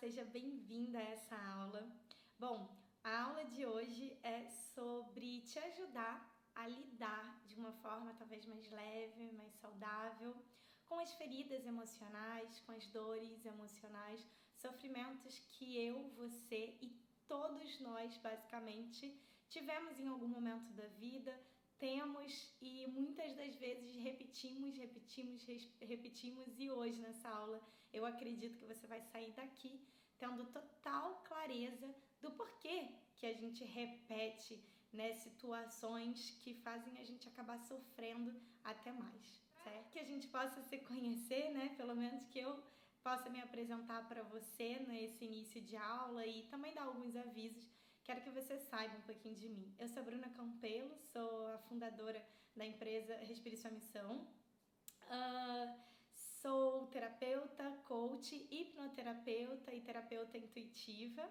seja bem-vinda a essa aula. Bom, a aula de hoje é sobre te ajudar a lidar de uma forma talvez mais leve, mais saudável, com as feridas emocionais, com as dores emocionais, sofrimentos que eu, você e todos nós basicamente tivemos em algum momento da vida, temos e muitas das vezes repetimos e hoje nessa aula eu acredito que você vai sair daqui tendo total clareza do porquê que a gente repete, né, situações que fazem a gente acabar sofrendo até mais, certo? Que a gente possa se conhecer, né, pelo menos que eu possa me apresentar para você nesse início de aula e também dar alguns avisos. Quero que você saiba um pouquinho de mim. Eu sou a Bruna Campelo, sou a fundadora da empresa Respire Sua Missão. Sou terapeuta, coach, hipnoterapeuta e terapeuta intuitiva.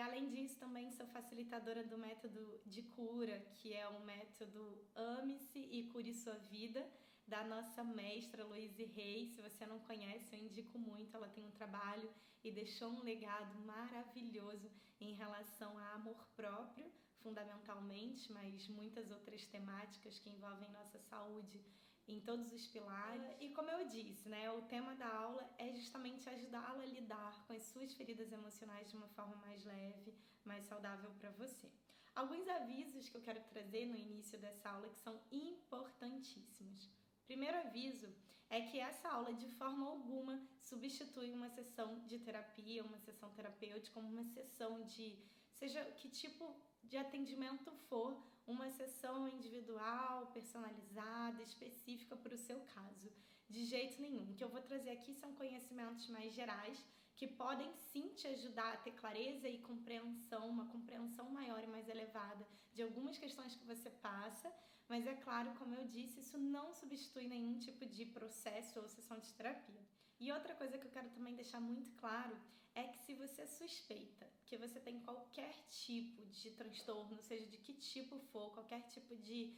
Além disso, também sou facilitadora do método de cura, que é o método Ame-se e Cure Sua Vida, da nossa mestra Louise Hay. Se você não conhece, eu indico muito. Ela tem um trabalho e deixou um legado maravilhoso em relação a amor próprio, fundamentalmente, mas muitas outras temáticas que envolvem nossa saúde em todos os pilares. E como eu disse, né, o tema da aula é justamente ajudá-la a lidar com as suas feridas emocionais de uma forma mais leve, mais saudável para você. Alguns avisos que eu quero trazer no início dessa aula que são importantíssimos. Primeiro aviso é que essa aula de forma alguma substitui uma sessão de terapia, uma sessão terapêutica, uma sessão de, seja que tipo de atendimento for, uma sessão individual, personalizada, específica para o seu caso. De jeito nenhum. O que eu vou trazer aqui são conhecimentos mais gerais que podem sim te ajudar a ter clareza e compreensão, uma compreensão maior e mais elevada de algumas questões que você passa, mas é claro, como eu disse, isso não substitui nenhum tipo de processo ou sessão de terapia. E outra coisa que eu quero também deixar muito claro é que se você suspeita que você tem qualquer tipo de transtorno, seja de que tipo for, qualquer tipo de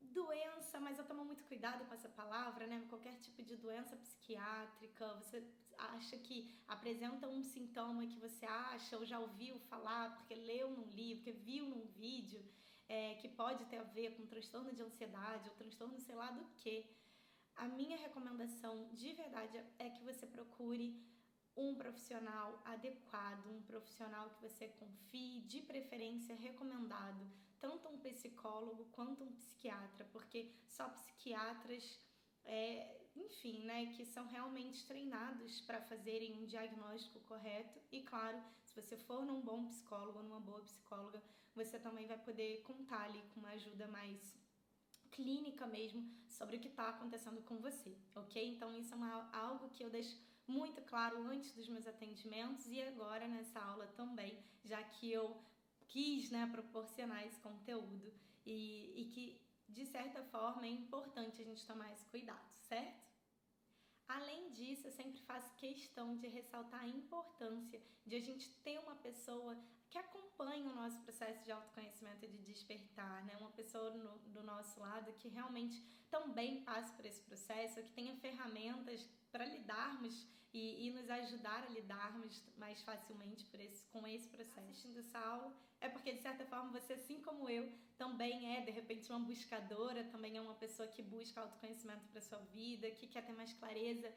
doença, mas eu tomo muito cuidado com essa palavra, né? Qualquer tipo de doença psiquiátrica, você acha que apresenta um sintoma que você acha ou já ouviu falar, porque leu num livro, porque viu num vídeo, que pode ter a ver com transtorno de ansiedade ou transtorno sei lá do que. A minha recomendação de verdade é que você procure um profissional adequado, um profissional que você confie, de preferência recomendado, tanto um psicólogo quanto um psiquiatra, porque só psiquiatras, enfim, né, que são realmente treinados para fazerem um diagnóstico correto. E claro, se você for num bom psicólogo ou numa boa psicóloga, você também vai poder contar ali com uma ajuda mais clínica mesmo sobre o que está acontecendo com você, ok? Então isso é algo que eu deixo muito claro antes dos meus atendimentos e agora nessa aula também, já que eu quis, né, proporcionar esse conteúdo e que de certa forma é importante a gente tomar esse cuidado, certo? Além disso, eu sempre faço questão de ressaltar a importância de a gente ter uma pessoa que acompanhe o nosso processo de autoconhecimento e de despertar, né? Uma pessoa do nosso lado que realmente também passe por esse processo, que tenha ferramentas para lidarmos e nos ajudar a lidarmos mais facilmente com esse processo. Assistindo essa aula é porque, de certa forma, você, assim como eu, também é, de repente, uma buscadora, também é uma pessoa que busca autoconhecimento para sua vida, que quer ter mais clareza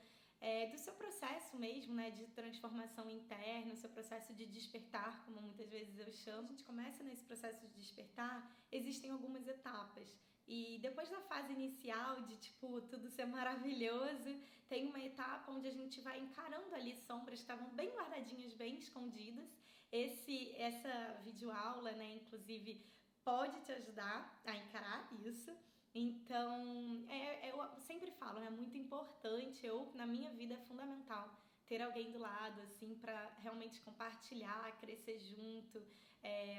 do seu processo mesmo, né, de transformação interna, o seu processo de despertar, como muitas vezes eu chamo. Quando a gente começa nesse processo de despertar, existem algumas etapas. E depois da fase inicial de, tipo, tudo ser maravilhoso, tem uma etapa onde a gente vai encarando ali sombras que estavam bem guardadinhas, bem escondidas. Essa videoaula, né, inclusive, pode te ajudar a encarar isso. Então, eu sempre falo, é muito importante, na minha vida é fundamental ter alguém do lado, assim, para realmente compartilhar, crescer junto,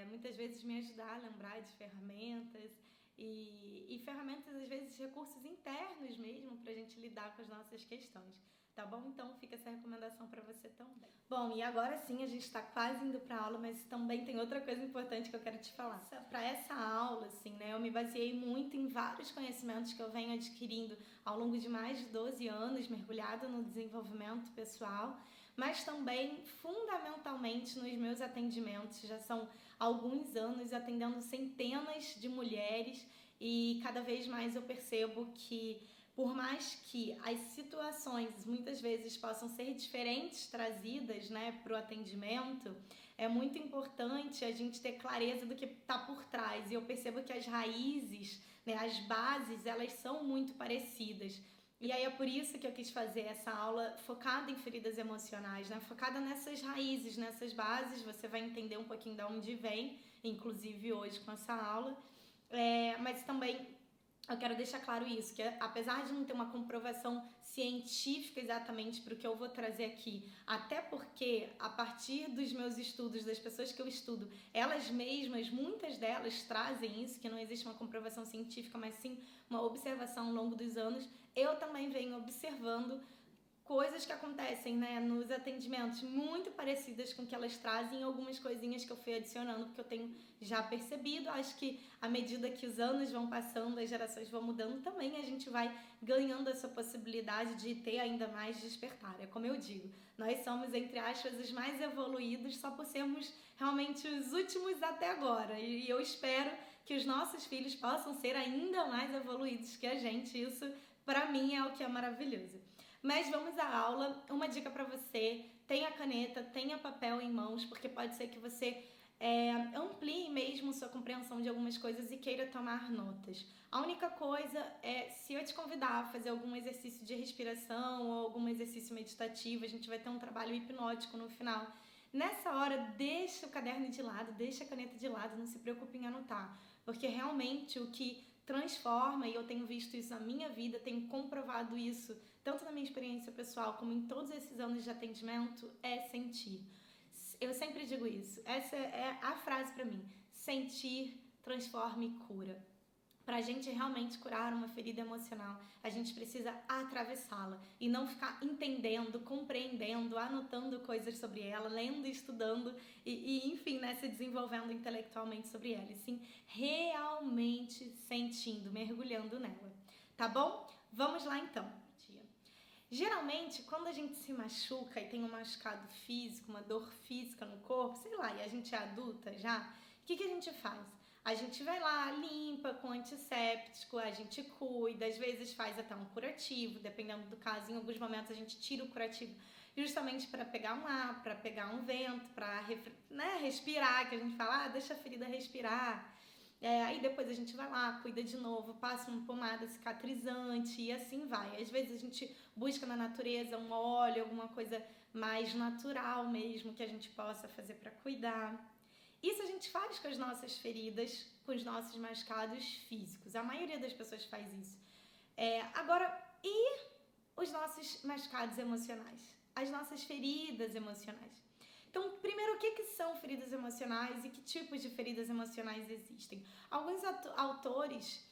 muitas vezes me ajudar a lembrar de ferramentas e ferramentas, às vezes, recursos internos mesmo, para a gente lidar com as nossas questões. tá bom? Então fica essa recomendação para você também. Bom, e agora sim a gente está quase indo para aula, mas também tem outra coisa importante que eu quero te falar. Para essa aula, assim, né, eu me baseei muito em vários conhecimentos que eu venho adquirindo ao longo de mais de 12 anos, mergulhada no desenvolvimento pessoal, mas também fundamentalmente nos meus atendimentos. Já são alguns anos atendendo centenas de mulheres e cada vez mais eu percebo que, por mais que as situações muitas vezes possam ser diferentes trazidas, né, para o atendimento, é muito importante a gente ter clareza do que está por trás. E eu percebo que as raízes, né, as bases, elas são muito parecidas. E aí é por isso que eu quis fazer essa aula focada em feridas emocionais, né? Focada nessas raízes, nessas bases. Você vai entender um pouquinho de onde vem, inclusive hoje com essa aula. Mas também eu quero deixar claro isso, que apesar de não ter uma comprovação científica exatamente para o que eu vou trazer aqui, até porque a partir dos meus estudos, das pessoas que eu estudo, elas mesmas, muitas delas trazem isso, que não existe uma comprovação científica, mas sim uma observação ao longo dos anos, eu também venho observando coisas que acontecem, né, nos atendimentos muito parecidas com o que elas trazem, algumas coisinhas que eu fui adicionando porque eu tenho já percebido. Acho que à medida que os anos vão passando, as gerações vão mudando também, a gente vai ganhando essa possibilidade de ter ainda mais despertar. É como eu digo, nós somos, entre aspas, os mais evoluídos só por sermos realmente os últimos até agora, e eu espero que os nossos filhos possam ser ainda mais evoluídos que a gente. Isso para mim é o que é maravilhoso. Mas vamos à aula. Uma dica para você: tenha caneta, tenha papel em mãos, porque pode ser que você amplie mesmo sua compreensão de algumas coisas e queira tomar notas. A única coisa é, se eu te convidar a fazer algum exercício de respiração ou algum exercício meditativo, a gente vai ter um trabalho hipnótico no final. Nessa hora, deixa o caderno de lado, deixa a caneta de lado, não se preocupe em anotar, porque realmente o que transforma, e eu tenho visto isso na minha vida, tenho comprovado isso tanto na minha experiência pessoal como em todos esses anos de atendimento, é sentir. Eu sempre digo isso, essa é a frase para mim: sentir transforma e cura. Para a gente realmente curar uma ferida emocional, a gente precisa atravessá-la e não ficar entendendo, compreendendo, anotando coisas sobre ela, lendo, estudando enfim, né, se desenvolvendo intelectualmente sobre ela, e sim realmente sentindo, mergulhando nela. Tá bom? Vamos lá então. Geralmente, quando a gente se machuca e tem um machucado físico, uma dor física no corpo, sei lá, e a gente é adulta já, o que a gente faz? A gente vai lá, limpa com antisséptico, a gente cuida, às vezes faz até um curativo, dependendo do caso. Em alguns momentos a gente tira o curativo justamente para pegar um ar, para pegar um vento, para respirar, que a gente fala, deixa a ferida respirar. Aí depois a gente vai lá, cuida de novo, passa uma pomada cicatrizante e assim vai. Às vezes a gente busca na natureza um óleo, alguma coisa mais natural mesmo que a gente possa fazer para cuidar. Isso a gente faz com as nossas feridas, com os nossos machucados físicos. A maioria das pessoas faz isso. Agora, e os nossos machucados emocionais? As nossas feridas emocionais? Então, primeiro, o que são feridas emocionais e que tipos de feridas emocionais existem? Alguns autores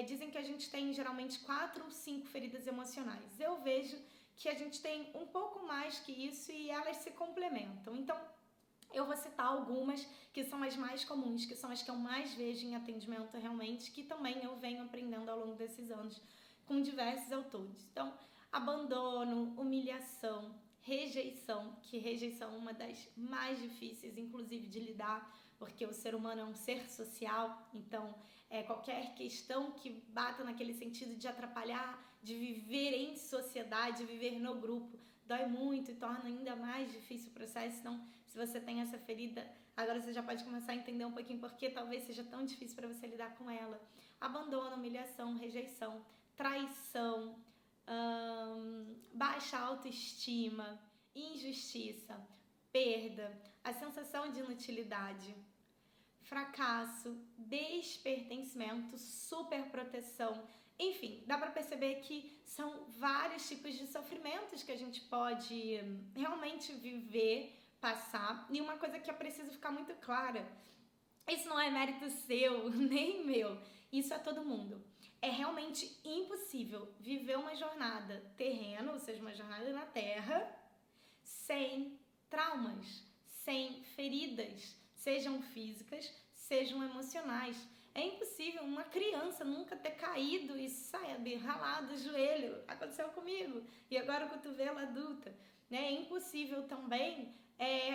dizem que a gente tem geralmente 4 ou 5 feridas emocionais. Eu vejo que a gente tem um pouco mais que isso e elas se complementam. Então, eu vou citar algumas que são as mais comuns, que são as que eu mais vejo em atendimento realmente, que também eu venho aprendendo ao longo desses anos com diversos autores. Então, abandono, humilhação, rejeição, que rejeição é uma das mais difíceis, inclusive, de lidar, porque o ser humano é um ser social, então qualquer questão que bata naquele sentido de atrapalhar, de viver em sociedade, de viver no grupo, dói muito e torna ainda mais difícil o processo. Então, se você tem essa ferida, agora você já pode começar a entender um pouquinho por que talvez seja tão difícil para você lidar com ela. Abandono, humilhação, rejeição, traição, baixa autoestima, injustiça, perda, a sensação de inutilidade, fracasso, despertencimento, superproteção. Enfim, dá para perceber que são vários tipos de sofrimentos que a gente pode realmente viver, passar. E uma coisa que é preciso ficar muito clara: isso não é mérito seu, nem meu. Isso é todo mundo. é realmente impossível viver uma jornada terrena, ou seja, uma jornada na Terra, sem traumas, sem feridas, sejam físicas, sejam emocionais. É impossível uma criança nunca ter caído e, sabe, ralado o joelho. Aconteceu comigo. E agora o cotovelo adulta. Né? É impossível também,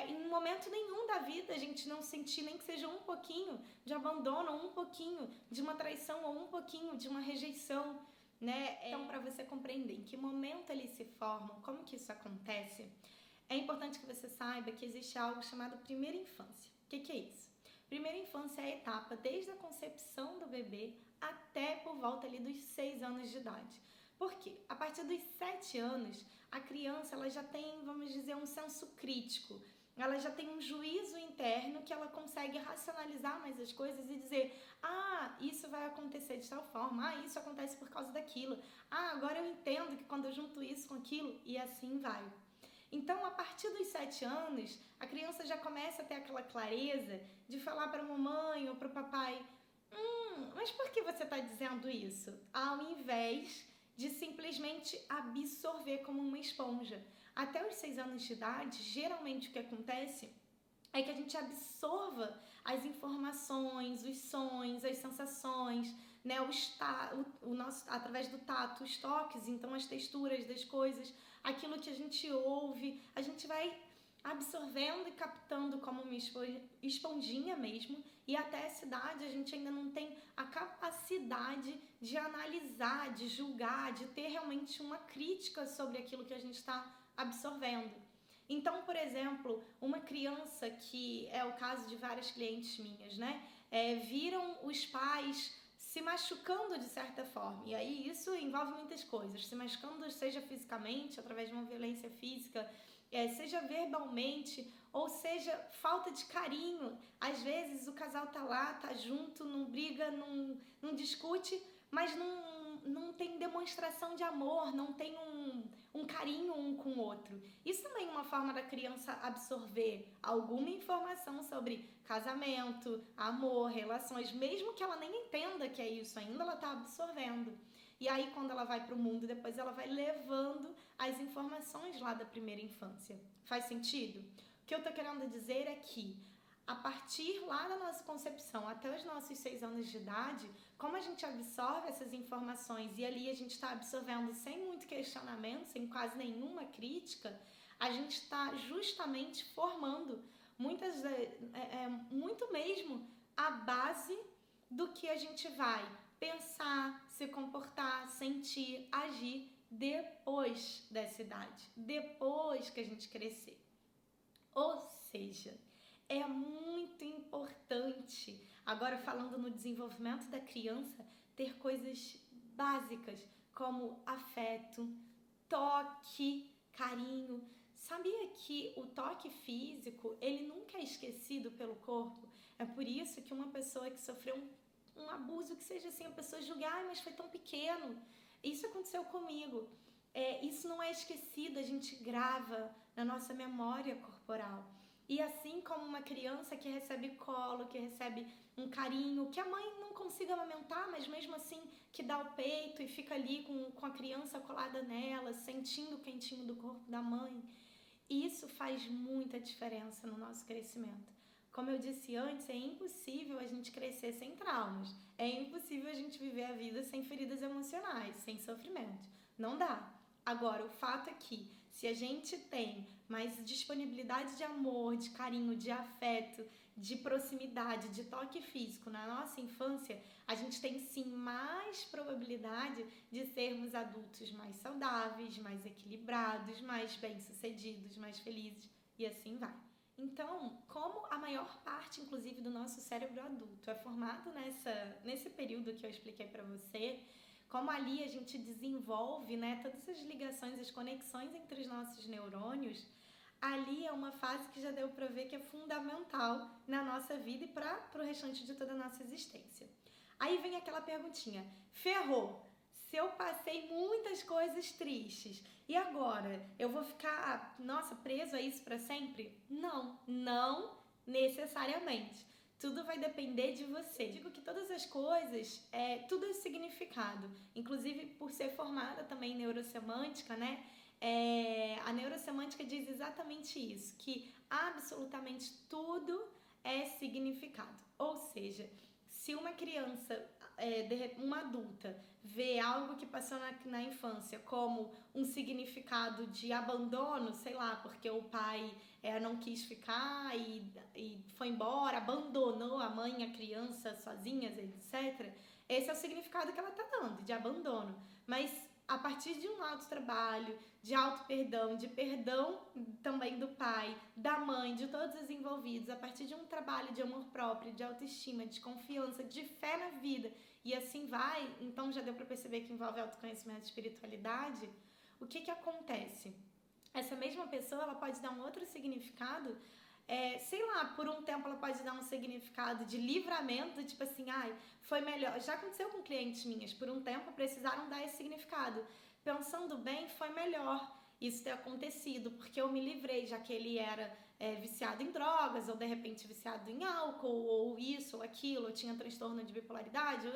em momento nenhum da vida, a gente não sentir nem que seja um pouquinho de abandono, ou um pouquinho de uma traição, ou um pouquinho de uma rejeição. Né? Então, para você compreender em que momento eles se formam, como que isso acontece, é importante que você saiba que existe algo chamado primeira infância. O que é isso? Primeira infância é a etapa desde a concepção do bebê até por volta ali dos 6 anos de idade. Por quê? A partir dos 7 anos, a criança ela já tem, vamos dizer, um senso crítico. Ela já tem um juízo interno que ela consegue racionalizar mais as coisas e dizer: ah, isso vai acontecer de tal forma, ah, isso acontece por causa daquilo, ah, agora eu entendo que quando eu junto isso com aquilo, e assim vai. Então, a partir dos 7 anos, a criança já começa a ter aquela clareza de falar para a mamãe ou para o papai: mas por que você está dizendo isso? Ao invés de simplesmente absorver como uma esponja. Até os 6 anos de idade, geralmente o que acontece é que a gente absorva as informações, os sons, as sensações, né, através do tato, os toques, então as texturas das coisas, aquilo que a gente ouve, a gente vai absorvendo e captando como uma esponjinha mesmo, e até essa idade a gente ainda não tem a capacidade de analisar, de julgar, de ter realmente uma crítica sobre aquilo que a gente está absorvendo. Então, por exemplo, uma criança, que é o caso de várias clientes minhas, né, viram os pais se machucando de certa forma, e aí isso envolve muitas coisas, se machucando seja fisicamente, através de uma violência física, seja verbalmente, ou seja, falta de carinho. Às vezes o casal tá lá, tá junto, não briga, não discute, mas não tem demonstração de amor, não tem um carinho um com o outro. Isso também é uma forma da criança absorver alguma informação sobre casamento, amor, relações, mesmo que ela nem entenda que é isso ainda, ela está absorvendo. E aí, quando ela vai para o mundo, depois ela vai levando as informações lá da primeira infância. Faz sentido? O que eu estou querendo dizer é que, a partir lá da nossa concepção até os nossos 6 anos de idade, como a gente absorve essas informações e ali a gente está absorvendo sem muito questionamento, sem quase nenhuma crítica, a gente está justamente formando muito mesmo a base do que a gente vai pensar, se comportar, sentir, agir depois dessa idade, depois que a gente crescer. Ou seja, é muito importante, agora falando no desenvolvimento da criança, ter coisas básicas como afeto, toque, carinho. Sabia que o toque físico, ele nunca é esquecido pelo corpo? É por isso que uma pessoa que sofreu um abuso, que seja assim, a pessoa julga: mas foi tão pequeno. Isso aconteceu comigo. Isso não é esquecido, a gente grava na nossa memória corporal. E assim como uma criança que recebe colo, que recebe um carinho, que a mãe não consiga amamentar, mas mesmo assim que dá o peito e fica ali com a criança colada nela, sentindo o quentinho do corpo da mãe, isso faz muita diferença no nosso crescimento. Como eu disse antes, é impossível a gente crescer sem traumas. É impossível a gente viver a vida sem feridas emocionais, sem sofrimento. Não dá. Agora, o fato é que, se a gente tem mais disponibilidade de amor, de carinho, de afeto, de proximidade, de toque físico na nossa infância, a gente tem sim mais probabilidade de sermos adultos mais saudáveis, mais equilibrados, mais bem-sucedidos, mais felizes, e assim vai. Então, como a maior parte, inclusive, do nosso cérebro adulto é formado nesse período que eu expliquei para você, como ali a gente desenvolve, né, todas as ligações, as conexões entre os nossos neurônios, ali é uma fase que já deu para ver que é fundamental na nossa vida e para o restante de toda a nossa existência. Aí vem aquela perguntinha: ferrou! Se eu passei muitas coisas tristes e agora eu vou ficar, preso a isso para sempre? Não necessariamente. Tudo vai depender de você. Eu digo que todas as coisas, tudo é significado. Inclusive, por ser formada também em neurosemântica, né? A neurosemântica diz exatamente isso, que absolutamente tudo é significado. Ou seja, se uma criança, uma adulta, vê algo que passou na infância como um significado de abandono, sei lá, porque o pai não quis ficar e foi embora, abandonou a mãe e a criança sozinhas, etc. Esse é o significado que ela está dando, de abandono. Mas a partir de um autotrabalho, de auto-perdão, de perdão também do pai, da mãe, de todos os envolvidos, a partir de um trabalho de amor próprio, de autoestima, de confiança, de fé na vida, e assim vai, então já deu para perceber que envolve autoconhecimento e espiritualidade, o que acontece? Essa mesma pessoa, ela pode dar um outro significado, sei lá, por um tempo ela pode dar um significado de livramento, tipo assim, foi melhor. Já aconteceu com clientes minhas, por um tempo precisaram dar esse significado. Pensando bem, foi melhor isso ter acontecido, porque eu me livrei, já que ele era viciado em drogas, ou de repente viciado em álcool, ou isso, ou aquilo, ou tinha transtorno de bipolaridade,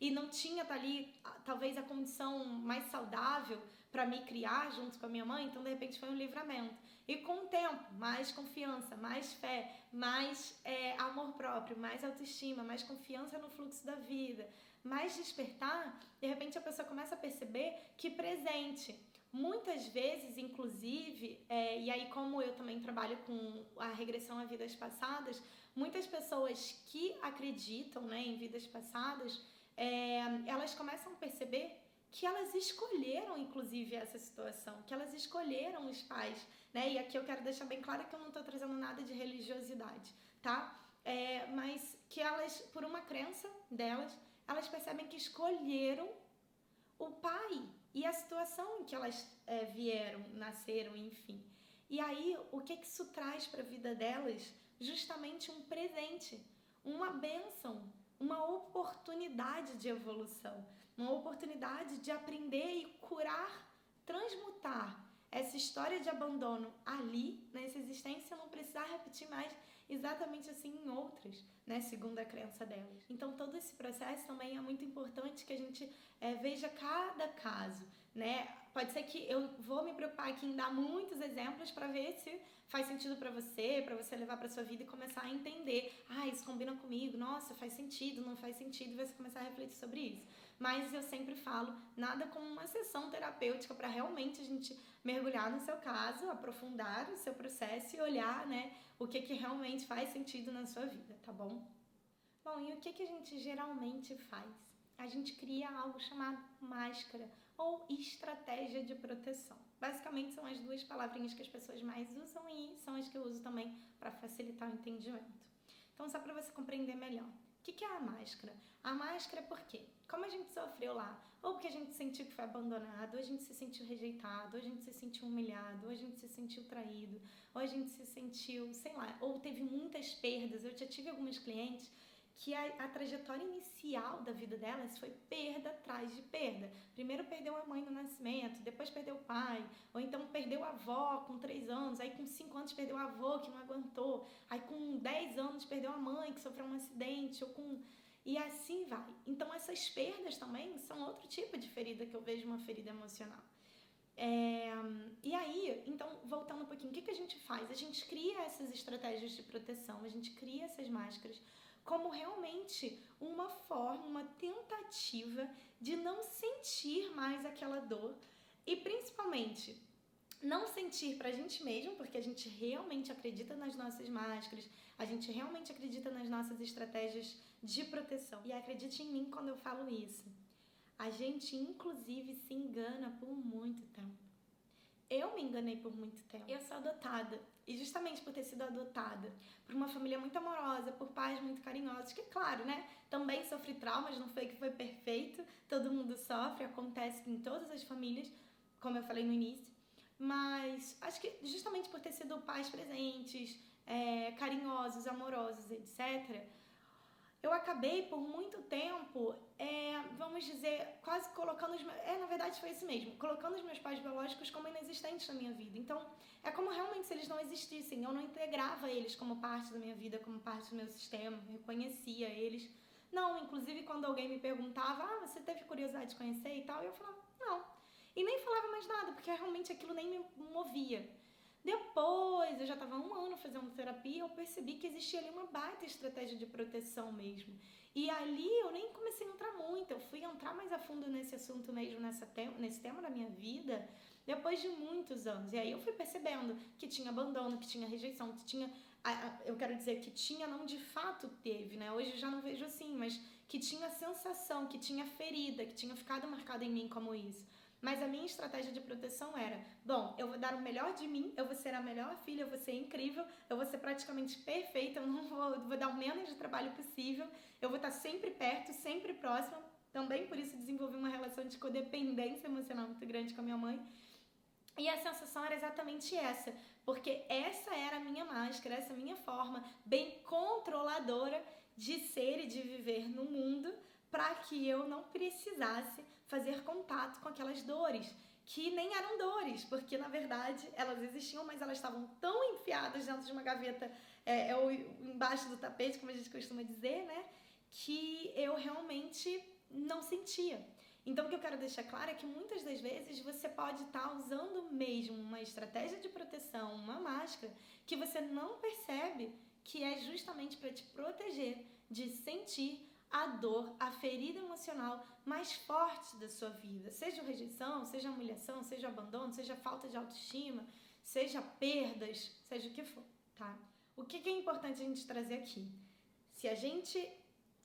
e não tinha ali, talvez, a condição mais saudável para me criar junto com a minha mãe, então de repente foi um livramento. E com o tempo, mais confiança, mais fé, mais amor próprio, mais autoestima, mais confiança no fluxo da vida, mais despertar, de repente a pessoa começa a perceber que presente, muitas vezes, inclusive, e aí como eu também trabalho com a regressão a vidas passadas, muitas pessoas que acreditam, né, em vidas passadas, elas começam a perceber que elas escolheram, inclusive, essa situação, que elas escolheram os pais, né? E aqui eu quero deixar bem claro que eu não estou trazendo nada de religiosidade, tá? Mas que elas, por uma crença delas, elas percebem que escolheram o pai e a situação em que elas vieram, nasceram, enfim. E aí, o que isso traz para a vida delas? Justamente um presente, uma bênção, uma oportunidade de evolução, uma oportunidade de aprender e curar, transmutar essa história de abandono ali, nessa existência, não precisar repetir mais exatamente assim em outras, né, segundo a crença delas. Então, todo esse processo também é muito importante que a gente veja cada caso, né? Pode ser que eu vou me preocupar aqui em dar muitos exemplos para ver se faz sentido para você levar para sua vida e começar a entender. Isso combina comigo, nossa, faz sentido, não faz sentido, e você começar a refletir sobre isso. Mas eu sempre falo, nada como uma sessão terapêutica para realmente a gente mergulhar no seu caso, aprofundar o seu processo e olhar, né, o que realmente faz sentido na sua vida, tá bom? Bom, e o que a gente geralmente faz? A gente cria algo chamado máscara ou estratégia de proteção. Basicamente são as duas palavrinhas que as pessoas mais usam e são as que eu uso também para facilitar o entendimento. Então, só para você compreender melhor. O que é a máscara? A máscara é por quê? Como a gente sofreu lá, ou porque a gente sentiu que foi abandonado, ou a gente se sentiu rejeitado, ou a gente se sentiu humilhado, ou a gente se sentiu traído, ou a gente se sentiu, sei lá, ou teve muitas perdas. Eu já tive algumas clientes que a trajetória inicial da vida delas foi perda atrás de perda. Primeiro perdeu a mãe no nascimento, depois perdeu o pai, ou então perdeu a avó com 3 anos, aí com 5 anos perdeu o avô que não aguentou, aí com 10 anos perdeu a mãe que sofreu um acidente, e assim vai. Então essas perdas também são outro tipo de ferida que eu vejo, uma ferida emocional. E aí, então, voltando um pouquinho, o que a gente faz? A gente cria essas estratégias de proteção, a gente cria essas máscaras como realmente uma forma, uma tentativa de não sentir mais aquela dor e principalmente não sentir pra gente mesmo, porque a gente realmente acredita nas nossas máscaras, a gente realmente acredita nas nossas estratégias de proteção. E acredite em mim quando eu falo isso. A gente, inclusive, se engana por muito tempo. Eu me enganei por muito tempo. Eu sou adotada. E justamente por ter sido adotada por uma família muito amorosa, por pais muito carinhosos, que claro, né? Também sofri traumas, não foi que foi perfeito. Todo mundo sofre, acontece em todas as famílias, como eu falei no início. Mas acho que justamente por ter sido pais presentes, carinhosos, amorosos, etc., eu acabei por muito tempo, vamos dizer, quase colocando na verdade foi isso mesmo, colocando os meus pais biológicos como inexistentes na minha vida. Então, é como realmente se eles não existissem, eu não integrava eles como parte da minha vida, como parte do meu sistema, reconhecia eles. Não, inclusive quando alguém me perguntava, você teve curiosidade de conhecer e tal, eu falava, não. E nem falava mais nada, porque realmente aquilo nem me movia. Depois, eu já estava há 1 ano fazendo terapia, eu percebi que existia ali uma baita estratégia de proteção mesmo. E ali eu nem comecei a entrar muito, eu fui entrar mais a fundo nesse assunto mesmo, nesse tema da minha vida, depois de muitos anos. E aí eu fui percebendo que tinha abandono, que tinha rejeição, que tinha... Eu quero dizer que tinha, não de fato teve, né? Hoje eu já não vejo assim, mas que tinha sensação, que tinha ferida, que tinha ficado marcado em mim como isso. Mas a minha estratégia de proteção era, bom, eu vou dar o melhor de mim, eu vou ser a melhor filha, eu vou ser incrível, eu vou ser praticamente perfeita, eu vou dar o menos de trabalho possível, eu vou estar sempre perto, sempre próxima. Também por isso desenvolvi uma relação de codependência emocional muito grande com a minha mãe. E a sensação era exatamente essa, porque essa era a minha máscara, essa minha forma bem controladora de ser e de viver no mundo, para que eu não precisasse fazer contato com aquelas dores, que nem eram dores, porque na verdade elas existiam, mas elas estavam tão enfiadas dentro de uma gaveta, ou embaixo do tapete, como a gente costuma dizer, né, que eu realmente não sentia. Então o que eu quero deixar claro é que muitas das vezes você pode estar usando mesmo uma estratégia de proteção, uma máscara, que você não percebe que é justamente para te proteger de sentir a dor, a ferida emocional mais forte da sua vida, seja rejeição, seja humilhação, seja abandono, seja falta de autoestima, seja perdas, seja o que for, tá? O que é importante a gente trazer aqui? Se a gente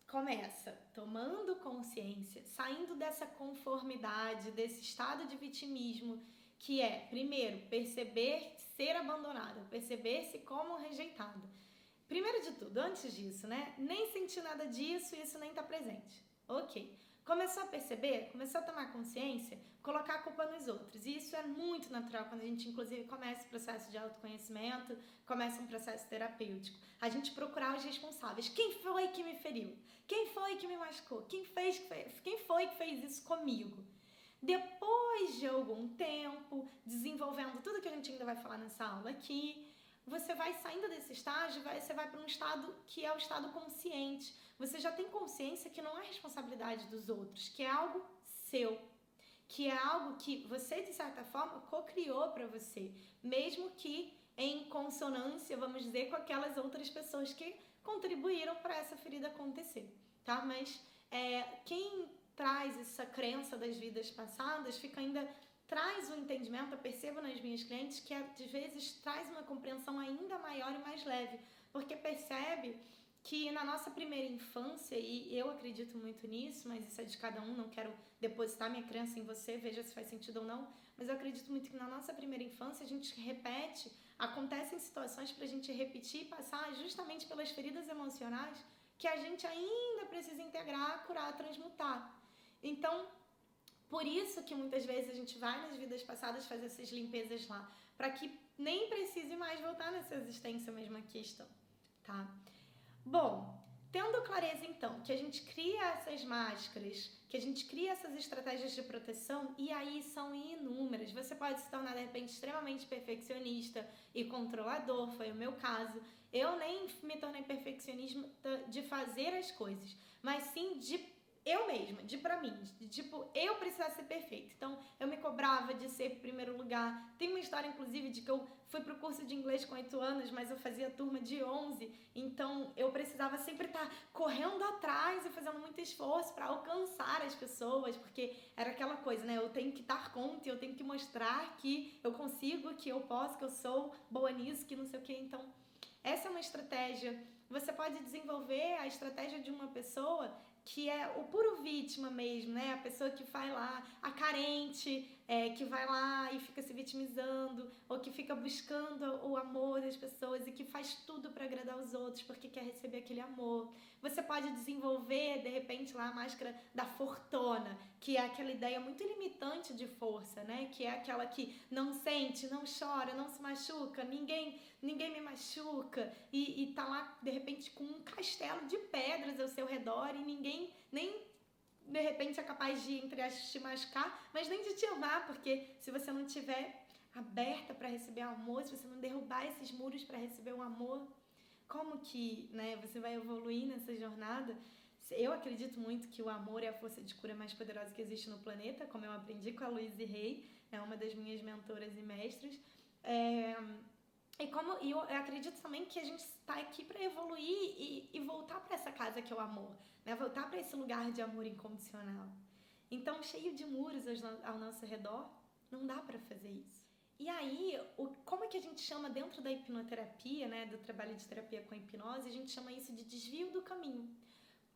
começa tomando consciência, saindo dessa conformidade, desse estado de vitimismo, que é, primeiro, perceber ser abandonada, perceber-se como rejeitada. Primeiro de tudo, antes disso, né? Nem sentir nada disso e isso nem tá presente. Ok. Começou a perceber, começou a tomar consciência, colocar a culpa nos outros. E isso é muito natural quando a gente, inclusive, começa o processo de autoconhecimento, começa um processo terapêutico. A gente procurar os responsáveis. Quem foi que me feriu? Quem foi que me machucou? Quem foi que fez isso comigo? Depois de algum tempo, desenvolvendo tudo que a gente ainda vai falar nessa aula aqui, você vai saindo desse estágio, você vai para um estado que é o estado consciente. Você já tem consciência que não é responsabilidade dos outros, que é algo seu, que é algo que você, de certa forma, co-criou para você, mesmo que em consonância, vamos dizer, com aquelas outras pessoas que contribuíram para essa ferida acontecer, tá? Mas quem traz essa crença das vidas passadas fica ainda... traz um entendimento, eu percebo nas minhas clientes, que às vezes traz uma compreensão ainda maior e mais leve, porque percebe que na nossa primeira infância, e eu acredito muito nisso, mas isso é de cada um, não quero depositar minha crença em você, veja se faz sentido ou não, mas eu acredito muito que na nossa primeira infância a gente repete, acontecem situações pra gente repetir e passar justamente pelas feridas emocionais que a gente ainda precisa integrar, curar, transmutar. Então, por isso que muitas vezes a gente vai nas vidas passadas fazer essas limpezas lá, para que nem precise mais voltar nessa existência mesma questão, tá? Bom, tendo clareza então que a gente cria essas máscaras, que a gente cria essas estratégias de proteção, e aí são inúmeras. Você pode se tornar de repente extremamente perfeccionista e controlador, foi o meu caso. Eu nem me tornei perfeccionista de fazer as coisas, mas sim de eu mesma, pra mim, tipo, eu precisava ser perfeita. Então, eu me cobrava de ser primeiro lugar. Tem uma história, inclusive, de que eu fui pro curso de inglês com 8 anos, mas eu fazia turma de 11. Então, eu precisava sempre estar correndo atrás e fazendo muito esforço para alcançar as pessoas, porque era aquela coisa, né? Eu tenho que dar conta, eu tenho que mostrar que eu consigo, que eu posso, que eu sou boa nisso, que não sei o quê. Então, essa é uma estratégia. Você pode desenvolver a estratégia de uma pessoa que é o puro vítima mesmo, né? A pessoa que vai lá, a carente, que vai lá e fica se vitimizando, ou que fica buscando o amor das pessoas e que faz tudo para agradar os outros porque quer receber aquele amor. Você pode desenvolver, de repente, lá a máscara da fortuna, que é aquela ideia muito limitante de força, né? Que é aquela que não sente, não chora, não se machuca, ninguém me machuca, e tá lá, de repente, com um castelo de pedras ao seu redor e ninguém nem de repente é capaz de, entre aspas, te machucar, mas nem de te amar, porque se você não estiver aberta para receber amor, se você não derrubar esses muros para receber o amor, como que, né, você vai evoluir nessa jornada? Eu acredito muito que o amor é a força de cura mais poderosa que existe no planeta, como eu aprendi com a Louise Hay, uma das minhas mentoras e mestras. E eu acredito também que a gente está aqui para evoluir e voltar para essa casa que é o amor, né? Voltar para esse lugar de amor incondicional. Então, cheio de muros ao nosso redor, não dá para fazer isso. E aí, como é que a gente chama dentro da hipnoterapia, né, do trabalho de terapia com a hipnose, a gente chama isso de desvio do caminho.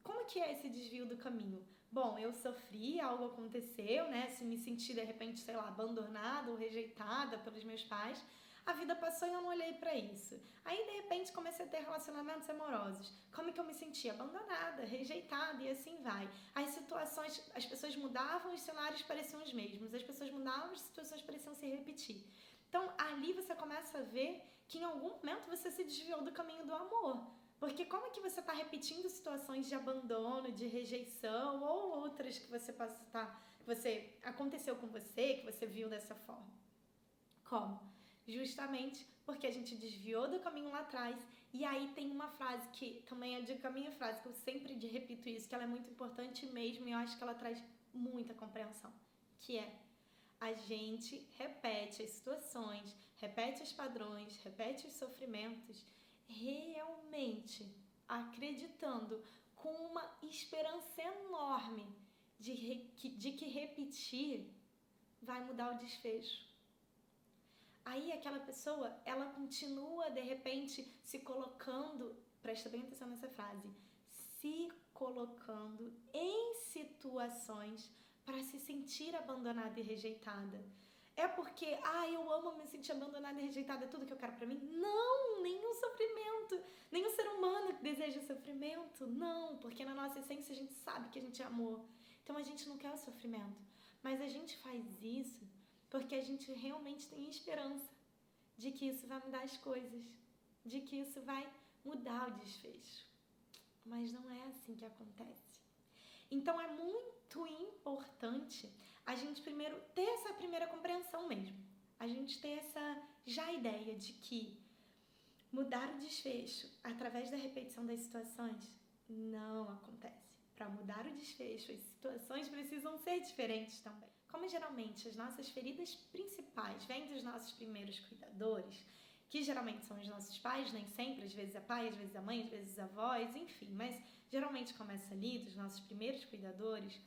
Como que é esse desvio do caminho? Bom, eu sofri, algo aconteceu, né? Se me senti, de repente, sei lá, abandonada ou rejeitada pelos meus pais, a vida passou e eu não olhei pra isso. Aí, de repente, comecei a ter relacionamentos amorosos. Como que eu me senti? Abandonada, rejeitada e assim vai. As situações, as pessoas mudavam, os cenários pareciam os mesmos. As pessoas mudavam, as situações pareciam se repetir. Então, ali você começa a ver que em algum momento você se desviou do caminho do amor. Porque como é que você está repetindo situações de abandono, de rejeição ou outras que você aconteceu com você, que você viu dessa forma? Como? Justamente porque a gente desviou do caminho lá atrás. E aí tem uma frase que também é a minha frase, que eu sempre repito isso, que ela é muito importante mesmo e eu acho que ela traz muita compreensão, que é: a gente repete as situações, repete os padrões, repete os sofrimentos, realmente acreditando com uma esperança enorme de que repetir vai mudar o desfecho. Aí aquela pessoa, ela continua de repente se colocando, presta bem atenção nessa frase, se colocando em situações para se sentir abandonada e rejeitada. É porque, eu amo me sentir abandonada e rejeitada, é tudo que eu quero pra mim? Não, nenhum sofrimento, nenhum ser humano deseja sofrimento, não, porque na nossa essência a gente sabe que a gente é amor, então a gente não quer o sofrimento, mas a gente faz isso porque a gente realmente tem esperança de que isso vai mudar as coisas, de que isso vai mudar o desfecho, mas não é assim que acontece. Então é muito importante a gente primeiro ter essa primeira compreensão mesmo. A gente ter essa já ideia de que mudar o desfecho através da repetição das situações não acontece. Para mudar o desfecho, as situações precisam ser diferentes também. Como geralmente as nossas feridas principais vêm dos nossos primeiros cuidadores, que geralmente são os nossos pais, nem sempre, às vezes é pai, às vezes é mãe, às vezes avós, enfim, mas geralmente começa ali dos nossos primeiros cuidadores.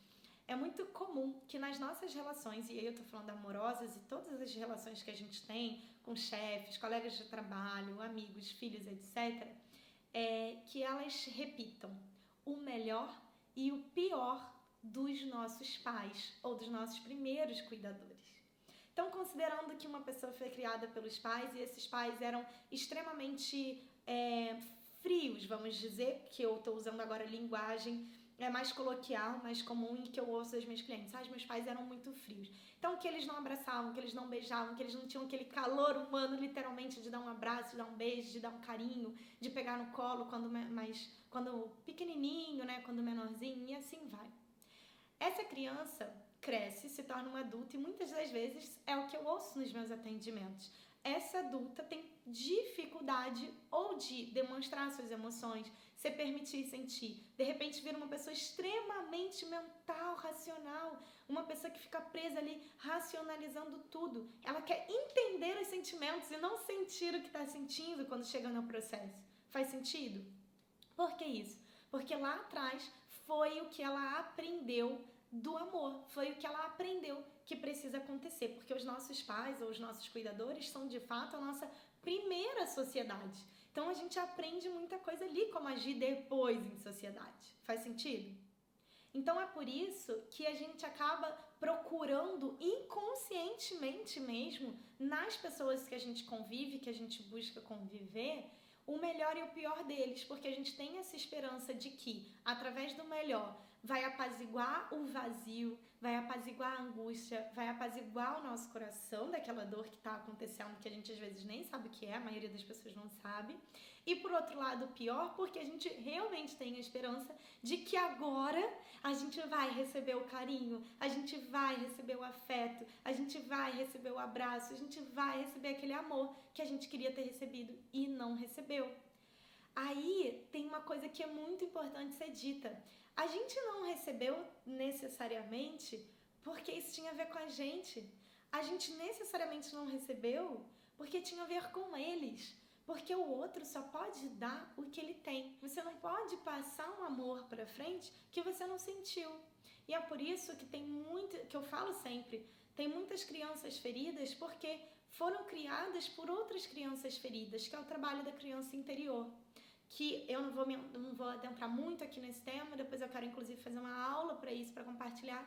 É muito comum que nas nossas relações, e aí eu tô falando amorosas e todas as relações que a gente tem com chefes, colegas de trabalho, amigos, filhos, etc., que elas repitam o melhor e o pior dos nossos pais ou dos nossos primeiros cuidadores. Então, considerando que uma pessoa foi criada pelos pais e esses pais eram extremamente frios, vamos dizer, que eu estou usando agora a linguagem mais coloquial, mais comum e que eu ouço das minhas clientes. Os meus pais eram muito frios. Então, que eles não abraçavam, que eles não beijavam, que eles não tinham aquele calor humano, literalmente, de dar um abraço, de dar um beijo, de dar um carinho, de pegar no colo quando pequenininho, né, quando menorzinho, e assim vai. Essa criança cresce, se torna um adulto e muitas das vezes é o que eu ouço nos meus atendimentos. Essa adulta tem dificuldade ou de demonstrar suas emoções, se permitir sentir. De repente vira uma pessoa extremamente mental, racional, uma pessoa que fica presa ali racionalizando tudo. Ela quer entender os sentimentos e não sentir o que está sentindo quando chega no processo. Faz sentido? Por que isso? Porque lá atrás foi o que ela aprendeu do amor, foi o que ela aprendeu que precisa acontecer, porque os nossos pais ou os nossos cuidadores são de fato a nossa primeira sociedade. Então a gente aprende muita coisa ali, como agir depois em sociedade. Faz sentido? Então é por isso que a gente acaba procurando inconscientemente mesmo nas pessoas que a gente convive, que a gente busca conviver, o melhor e o pior deles, porque a gente tem essa esperança de que, através do melhor, vai apaziguar o vazio, vai apaziguar a angústia, vai apaziguar o nosso coração daquela dor que está acontecendo, que a gente às vezes nem sabe o que é, a maioria das pessoas não sabe. E por outro lado, pior, porque a gente realmente tem a esperança de que agora a gente vai receber o carinho, a gente vai receber o afeto, a gente vai receber o abraço, a gente vai receber aquele amor que a gente queria ter recebido e não recebeu. Aí tem uma coisa que é muito importante ser dita. A gente não recebeu necessariamente porque isso tinha a ver com a gente. A gente necessariamente não recebeu porque tinha a ver com eles. Porque o outro só pode dar o que ele tem. Você não pode passar um amor pra frente que você não sentiu. E é por isso que tem muito, que eu falo sempre, tem muitas crianças feridas porque foram criadas por outras crianças feridas, que é o trabalho da criança interior. Que eu não vou adentrar muito aqui nesse tema, depois eu quero inclusive fazer uma aula para isso, para compartilhar,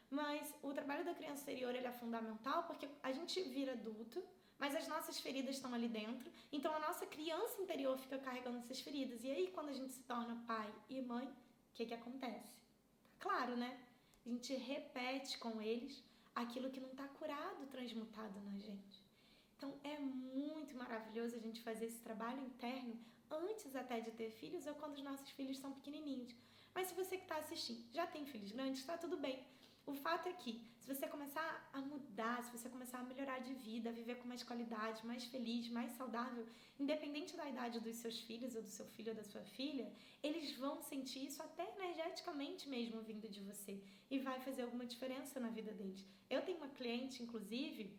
mas o trabalho da criança interior ele é fundamental porque a gente vira adulto, mas as nossas feridas estão ali dentro, então a nossa criança interior fica carregando essas feridas, e aí quando a gente se torna pai e mãe, o que acontece? Claro, né? A gente repete com eles aquilo que não está curado, transmutado na gente. Então é muito maravilhoso a gente fazer esse trabalho interno antes até de ter filhos ou quando os nossos filhos são pequenininhos. Mas se você que está assistindo já tem filhos grandes, está tudo bem. O fato é que se você começar a mudar, se você começar a melhorar de vida, a viver com mais qualidade, mais feliz, mais saudável, independente da idade dos seus filhos ou do seu filho ou da sua filha, eles vão sentir isso até energeticamente mesmo vindo de você e vai fazer alguma diferença na vida deles. Eu tenho uma cliente, inclusive,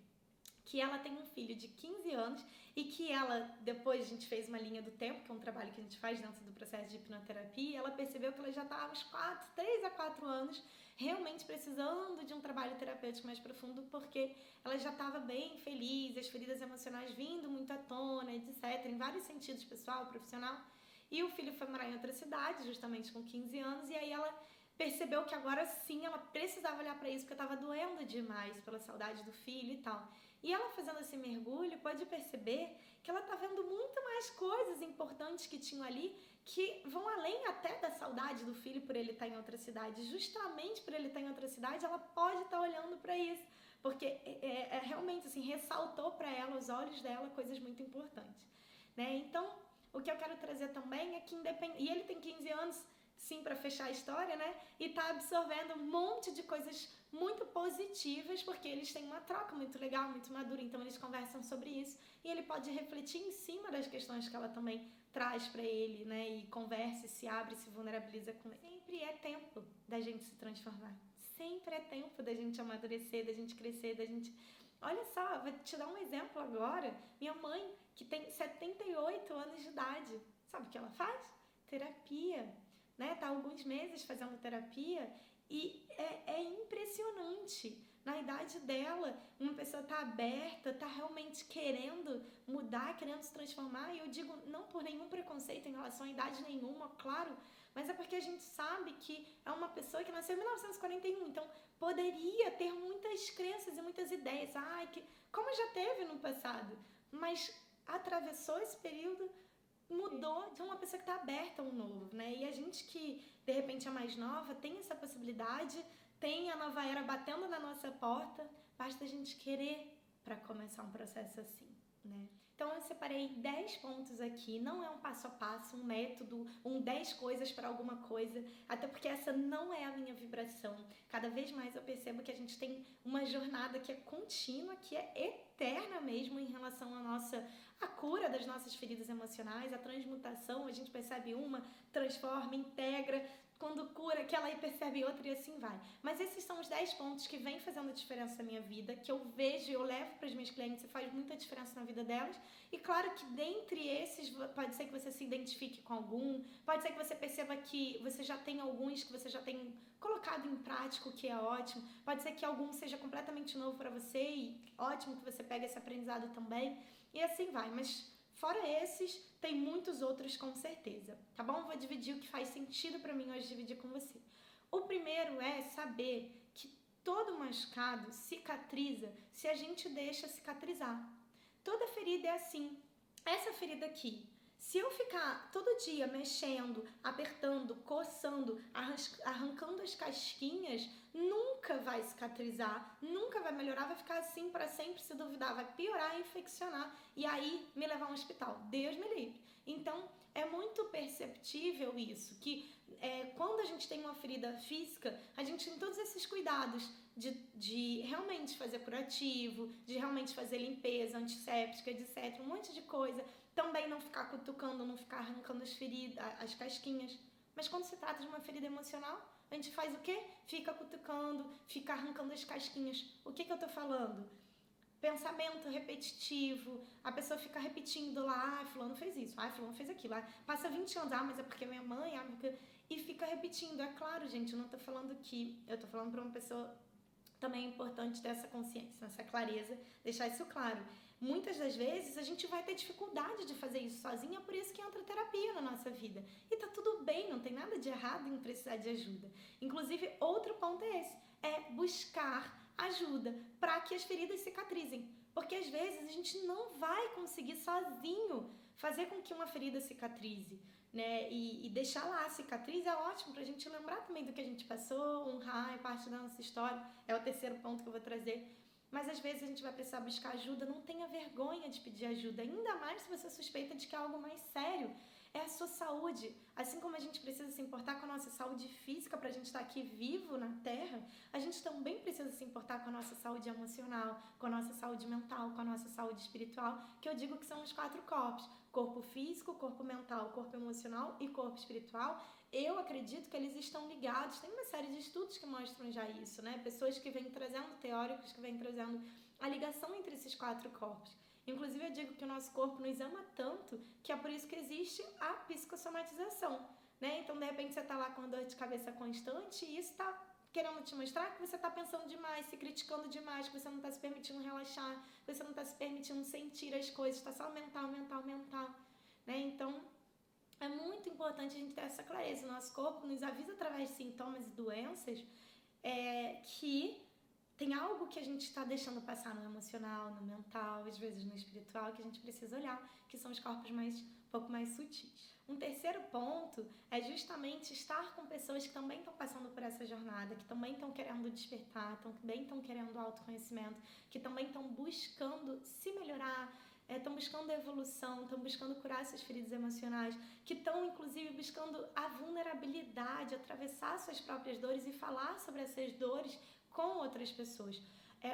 que ela tem um filho de 15 anos e que ela, depois a gente fez uma linha do tempo, que é um trabalho que a gente faz dentro do processo de hipnoterapia, e ela percebeu que ela já estava uns 3 a 4 anos realmente precisando de um trabalho terapêutico mais profundo, porque ela já estava bem feliz, as feridas emocionais vindo muito à tona, etc., em vários sentidos, pessoal, profissional, e o filho foi morar em outra cidade, justamente com 15 anos, e aí ela percebeu que agora sim ela precisava olhar para isso, porque estava doendo demais pela saudade do filho e tal. E ela fazendo esse mergulho pode perceber que ela está vendo muito mais coisas importantes que tinham ali, que vão além até da saudade do filho por ele estar em outra cidade. Justamente por ele estar em outra cidade, ela pode estar olhando para isso, porque realmente assim, ressaltou para ela, os olhos dela, coisas muito importantes, né? Então, o que eu quero trazer também é que e ele tem 15 anos, sim, para fechar a história, né? E tá absorvendo um monte de coisas muito positivas, porque eles têm uma troca muito legal, muito madura, então eles conversam sobre isso e ele pode refletir em cima das questões que ela também traz para ele, né? E conversa, se abre, se vulnerabiliza com ele. Sempre é tempo da gente se transformar. Sempre é tempo da gente amadurecer, da gente crescer, da gente... Olha só, vou te dar um exemplo agora. Minha mãe, que tem 78 anos de idade, sabe o que ela faz? Terapia. Né, tá há alguns meses fazendo terapia e é impressionante. Na idade dela, uma pessoa tá aberta, tá realmente querendo mudar, querendo se transformar, e eu digo não por nenhum preconceito em relação à idade nenhuma, claro, mas é porque a gente sabe que é uma pessoa que nasceu em 1941, então poderia ter muitas crenças e muitas ideias, como já teve no passado, mas atravessou esse período, mudou de uma pessoa que está aberta ao novo, né? E a gente que, de repente, é mais nova, tem essa possibilidade, tem a nova era batendo na nossa porta, basta a gente querer para começar um processo assim, né? Então, eu separei 10 pontos aqui, não é um passo a passo, um método, 10 coisas para alguma coisa, até porque essa não é a minha vibração. Cada vez mais eu percebo que a gente tem uma jornada que é contínua, que é eterna mesmo em relação à cura das nossas feridas emocionais, a transmutação, a gente percebe uma, transforma, integra, quando cura, que ela aí percebe outra e assim vai. Mas esses são os 10 pontos que vêm fazendo diferença na minha vida, que eu vejo e eu levo para as minhas clientes e faz muita diferença na vida delas. E claro que dentre esses, pode ser que você se identifique com algum, pode ser que você perceba que você já tem alguns que você já tem colocado em prática, o que é ótimo. Pode ser que algum seja completamente novo para você e ótimo que você pegue esse aprendizado também. E assim vai, mas fora esses, tem muitos outros com certeza, tá bom? Vou dividir o que faz sentido para mim hoje dividir com você. O primeiro é saber que todo machucado cicatriza se a gente deixa cicatrizar. Toda ferida é assim. Essa ferida aqui, se eu ficar todo dia mexendo, apertando, coçando, arrancando as casquinhas, nunca vai cicatrizar, nunca vai melhorar, vai ficar assim para sempre, se duvidar, vai piorar, infeccionar e aí me levar a um hospital. Deus me livre. Então, é muito perceptível isso, que quando a gente tem uma ferida física, a gente tem todos esses cuidados de realmente fazer curativo, de realmente fazer limpeza, antisséptica, etc, um monte de coisa. Também não ficar cutucando, não ficar arrancando as feridas, as casquinhas. Mas quando se trata de uma ferida emocional, a gente faz o quê? Fica cutucando, fica arrancando as casquinhas. O que eu tô falando? Pensamento repetitivo, a pessoa fica repetindo lá, fulano fez isso, fulano fez aquilo, passa 20 anos, mas é porque minha mãe, e fica repetindo. É claro, gente, eu não tô falando que, eu tô falando pra uma pessoa também é importante ter essa consciência, essa clareza, deixar isso claro. Muitas das vezes a gente vai ter dificuldade de fazer isso sozinha, por isso que entra terapia na nossa vida. E tá tudo bem, não tem nada de errado em precisar de ajuda. Inclusive, outro ponto é esse, é buscar ajuda para que as feridas cicatrizem. Porque às vezes a gente não vai conseguir sozinho fazer com que uma ferida cicatrize, né? E deixar lá a cicatriz é ótimo pra gente lembrar também do que a gente passou, honrar parte da nossa história. É o terceiro ponto que eu vou trazer. Mas às vezes a gente vai precisar buscar ajuda, não tenha vergonha de pedir ajuda, ainda mais se você suspeita de que é algo mais sério. É a sua saúde. Assim como a gente precisa se importar com a nossa saúde física para a gente estar aqui vivo na Terra, a gente também precisa se importar com a nossa saúde emocional, com a nossa saúde mental, com a nossa saúde espiritual, que eu digo que são os 4 corpos. Corpo físico, corpo mental, corpo emocional e corpo espiritual. Eu acredito que eles estão ligados. Tem uma série de estudos que mostram já isso, né? Pessoas que vêm trazendo, teóricos que vêm trazendo a ligação entre esses 4 corpos. Inclusive, eu digo que o nosso corpo nos ama tanto que é por isso que existe a psicossomatização, né? Então, de repente, você está lá com dor de cabeça constante e isso está querendo te mostrar que você está pensando demais, se criticando demais, que você não está se permitindo relaxar, que você não está se permitindo sentir as coisas, está só mental, né? Então, é muito importante a gente ter essa clareza. O nosso corpo nos avisa através de sintomas e doenças que tem algo que a gente está deixando passar no emocional, no mental, às vezes no espiritual, que a gente precisa olhar, que são os corpos um pouco mais sutis. Um terceiro ponto é justamente estar com pessoas que também estão passando por essa jornada, que também estão querendo despertar, também estão querendo autoconhecimento, que também estão buscando se melhorar, estão buscando evolução, estão buscando curar essas feridas emocionais, que estão inclusive buscando a vulnerabilidade, atravessar suas próprias dores e falar sobre essas dores com outras pessoas.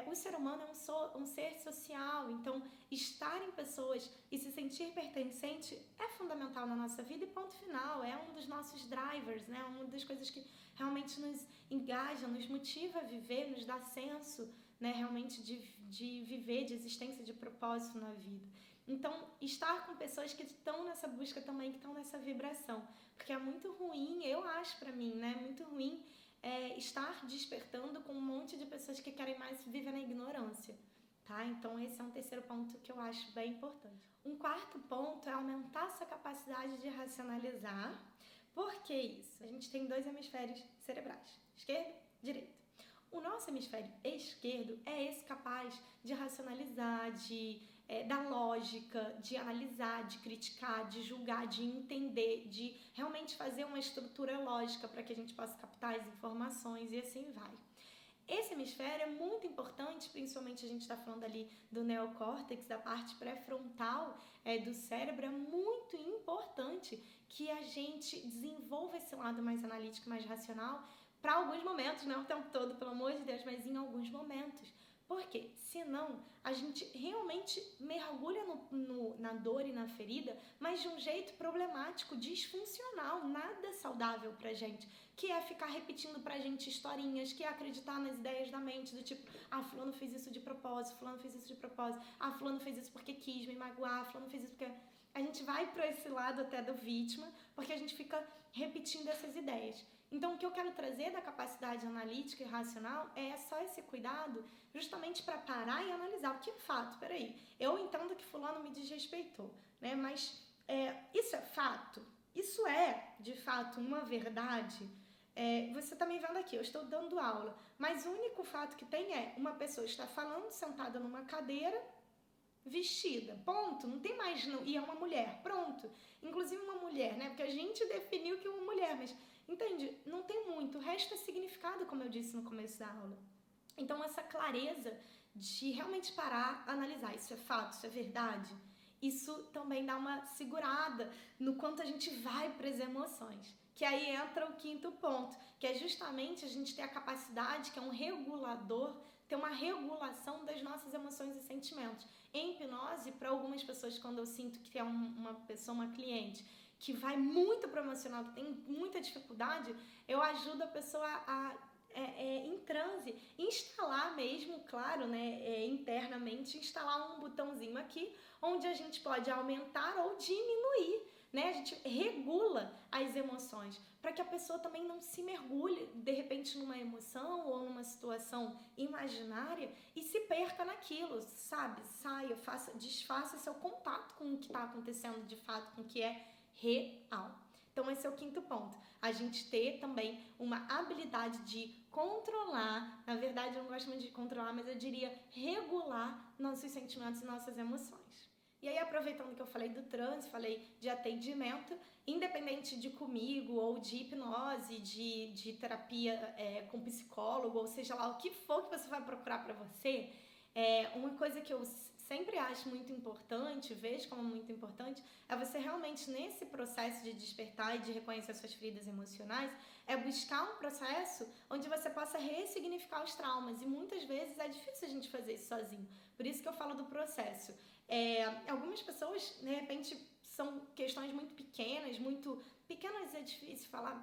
O ser humano é um ser social, então estar em pessoas e se sentir pertencente é fundamental na nossa vida e ponto final, é um dos nossos drivers, né? Uma das coisas que realmente nos engaja, nos motiva a viver, nos dá senso, né? Realmente de viver, de existência, de propósito na vida. Então, estar com pessoas que estão nessa busca também, que estão nessa vibração, porque é muito ruim, eu acho pra mim, né? Muito ruim estar despertando com um monte de pessoas que querem mais viver na ignorância, tá? Então esse é um terceiro ponto que eu acho bem importante. Um quarto ponto é aumentar essa capacidade de racionalizar. Por que isso? A gente tem 2 hemisférios cerebrais, esquerdo e direito. O nosso hemisfério esquerdo é esse capaz de racionalizar, da lógica, de analisar, de criticar, de julgar, de entender, de realmente fazer uma estrutura lógica para que a gente possa captar as informações e assim vai. Esse hemisfério é muito importante, principalmente a gente está falando ali do neocórtex, da parte pré-frontal do cérebro, é muito importante que a gente desenvolva esse lado mais analítico, mais racional, para alguns momentos, não o tempo todo, pelo amor de Deus, mas em alguns momentos. Por quê? Senão, a gente realmente mergulha na dor e na ferida, mas de um jeito problemático, disfuncional, nada saudável pra gente. Que é ficar repetindo pra gente historinhas, que é acreditar nas ideias da mente, do tipo, fulano fez isso de propósito, fulano fez isso de propósito, fulano fez isso porque quis me magoar, fulano fez isso porque... A gente vai pra esse lado até do vítima, porque a gente fica repetindo essas ideias. Então, o que eu quero trazer da capacidade analítica e racional é só esse cuidado justamente para parar e analisar. O que é fato? Peraí, eu entendo que fulano me desrespeitou, né? Mas isso é fato? Isso é, de fato, uma verdade? Você tá me vendo aqui, eu estou dando aula, mas o único fato que tem é uma pessoa está falando sentada numa cadeira, vestida, ponto, não tem mais, não, e é uma mulher, pronto. Inclusive uma mulher, né, porque a gente definiu que é uma mulher, mas, entende, não tem muito, o resto é significado, como eu disse no começo da aula. Então essa clareza de realmente parar, analisar, isso é fato, isso é verdade, isso também dá uma segurada no quanto a gente vai para as emoções. Que aí entra o quinto ponto, que é justamente a gente ter a capacidade, que é um regulador, ter uma regulação das nossas emoções e sentimentos. Em hipnose, para algumas pessoas, quando eu sinto que é uma pessoa, uma cliente, que vai muito pro emocional, que tem muita dificuldade, eu ajudo a pessoa em transe, instalar mesmo, claro, né, internamente, instalar um botãozinho aqui, onde a gente pode aumentar ou diminuir, né? A gente regula as emoções para que a pessoa também não se mergulhe de repente numa emoção ou numa situação imaginária e se perca naquilo, sabe? Saia, desfaça seu contato com o que está acontecendo de fato, com o que é real. Então esse é o quinto ponto. A gente ter também uma habilidade de controlar, na verdade eu não gosto muito de controlar, mas eu diria regular nossos sentimentos e nossas emoções. E aí, aproveitando que eu falei do transe, falei de atendimento, independente de comigo ou de hipnose, de terapia com psicólogo, ou seja lá o que for que você vai procurar para você, uma coisa que eu sempre acho muito importante, vejo como muito importante, é você realmente, nesse processo de despertar e de reconhecer suas feridas emocionais, é buscar um processo onde você possa ressignificar os traumas. E muitas vezes é difícil a gente fazer isso sozinho. Por isso que eu falo do processo. Algumas pessoas, de repente, são questões muito pequenas é difícil falar,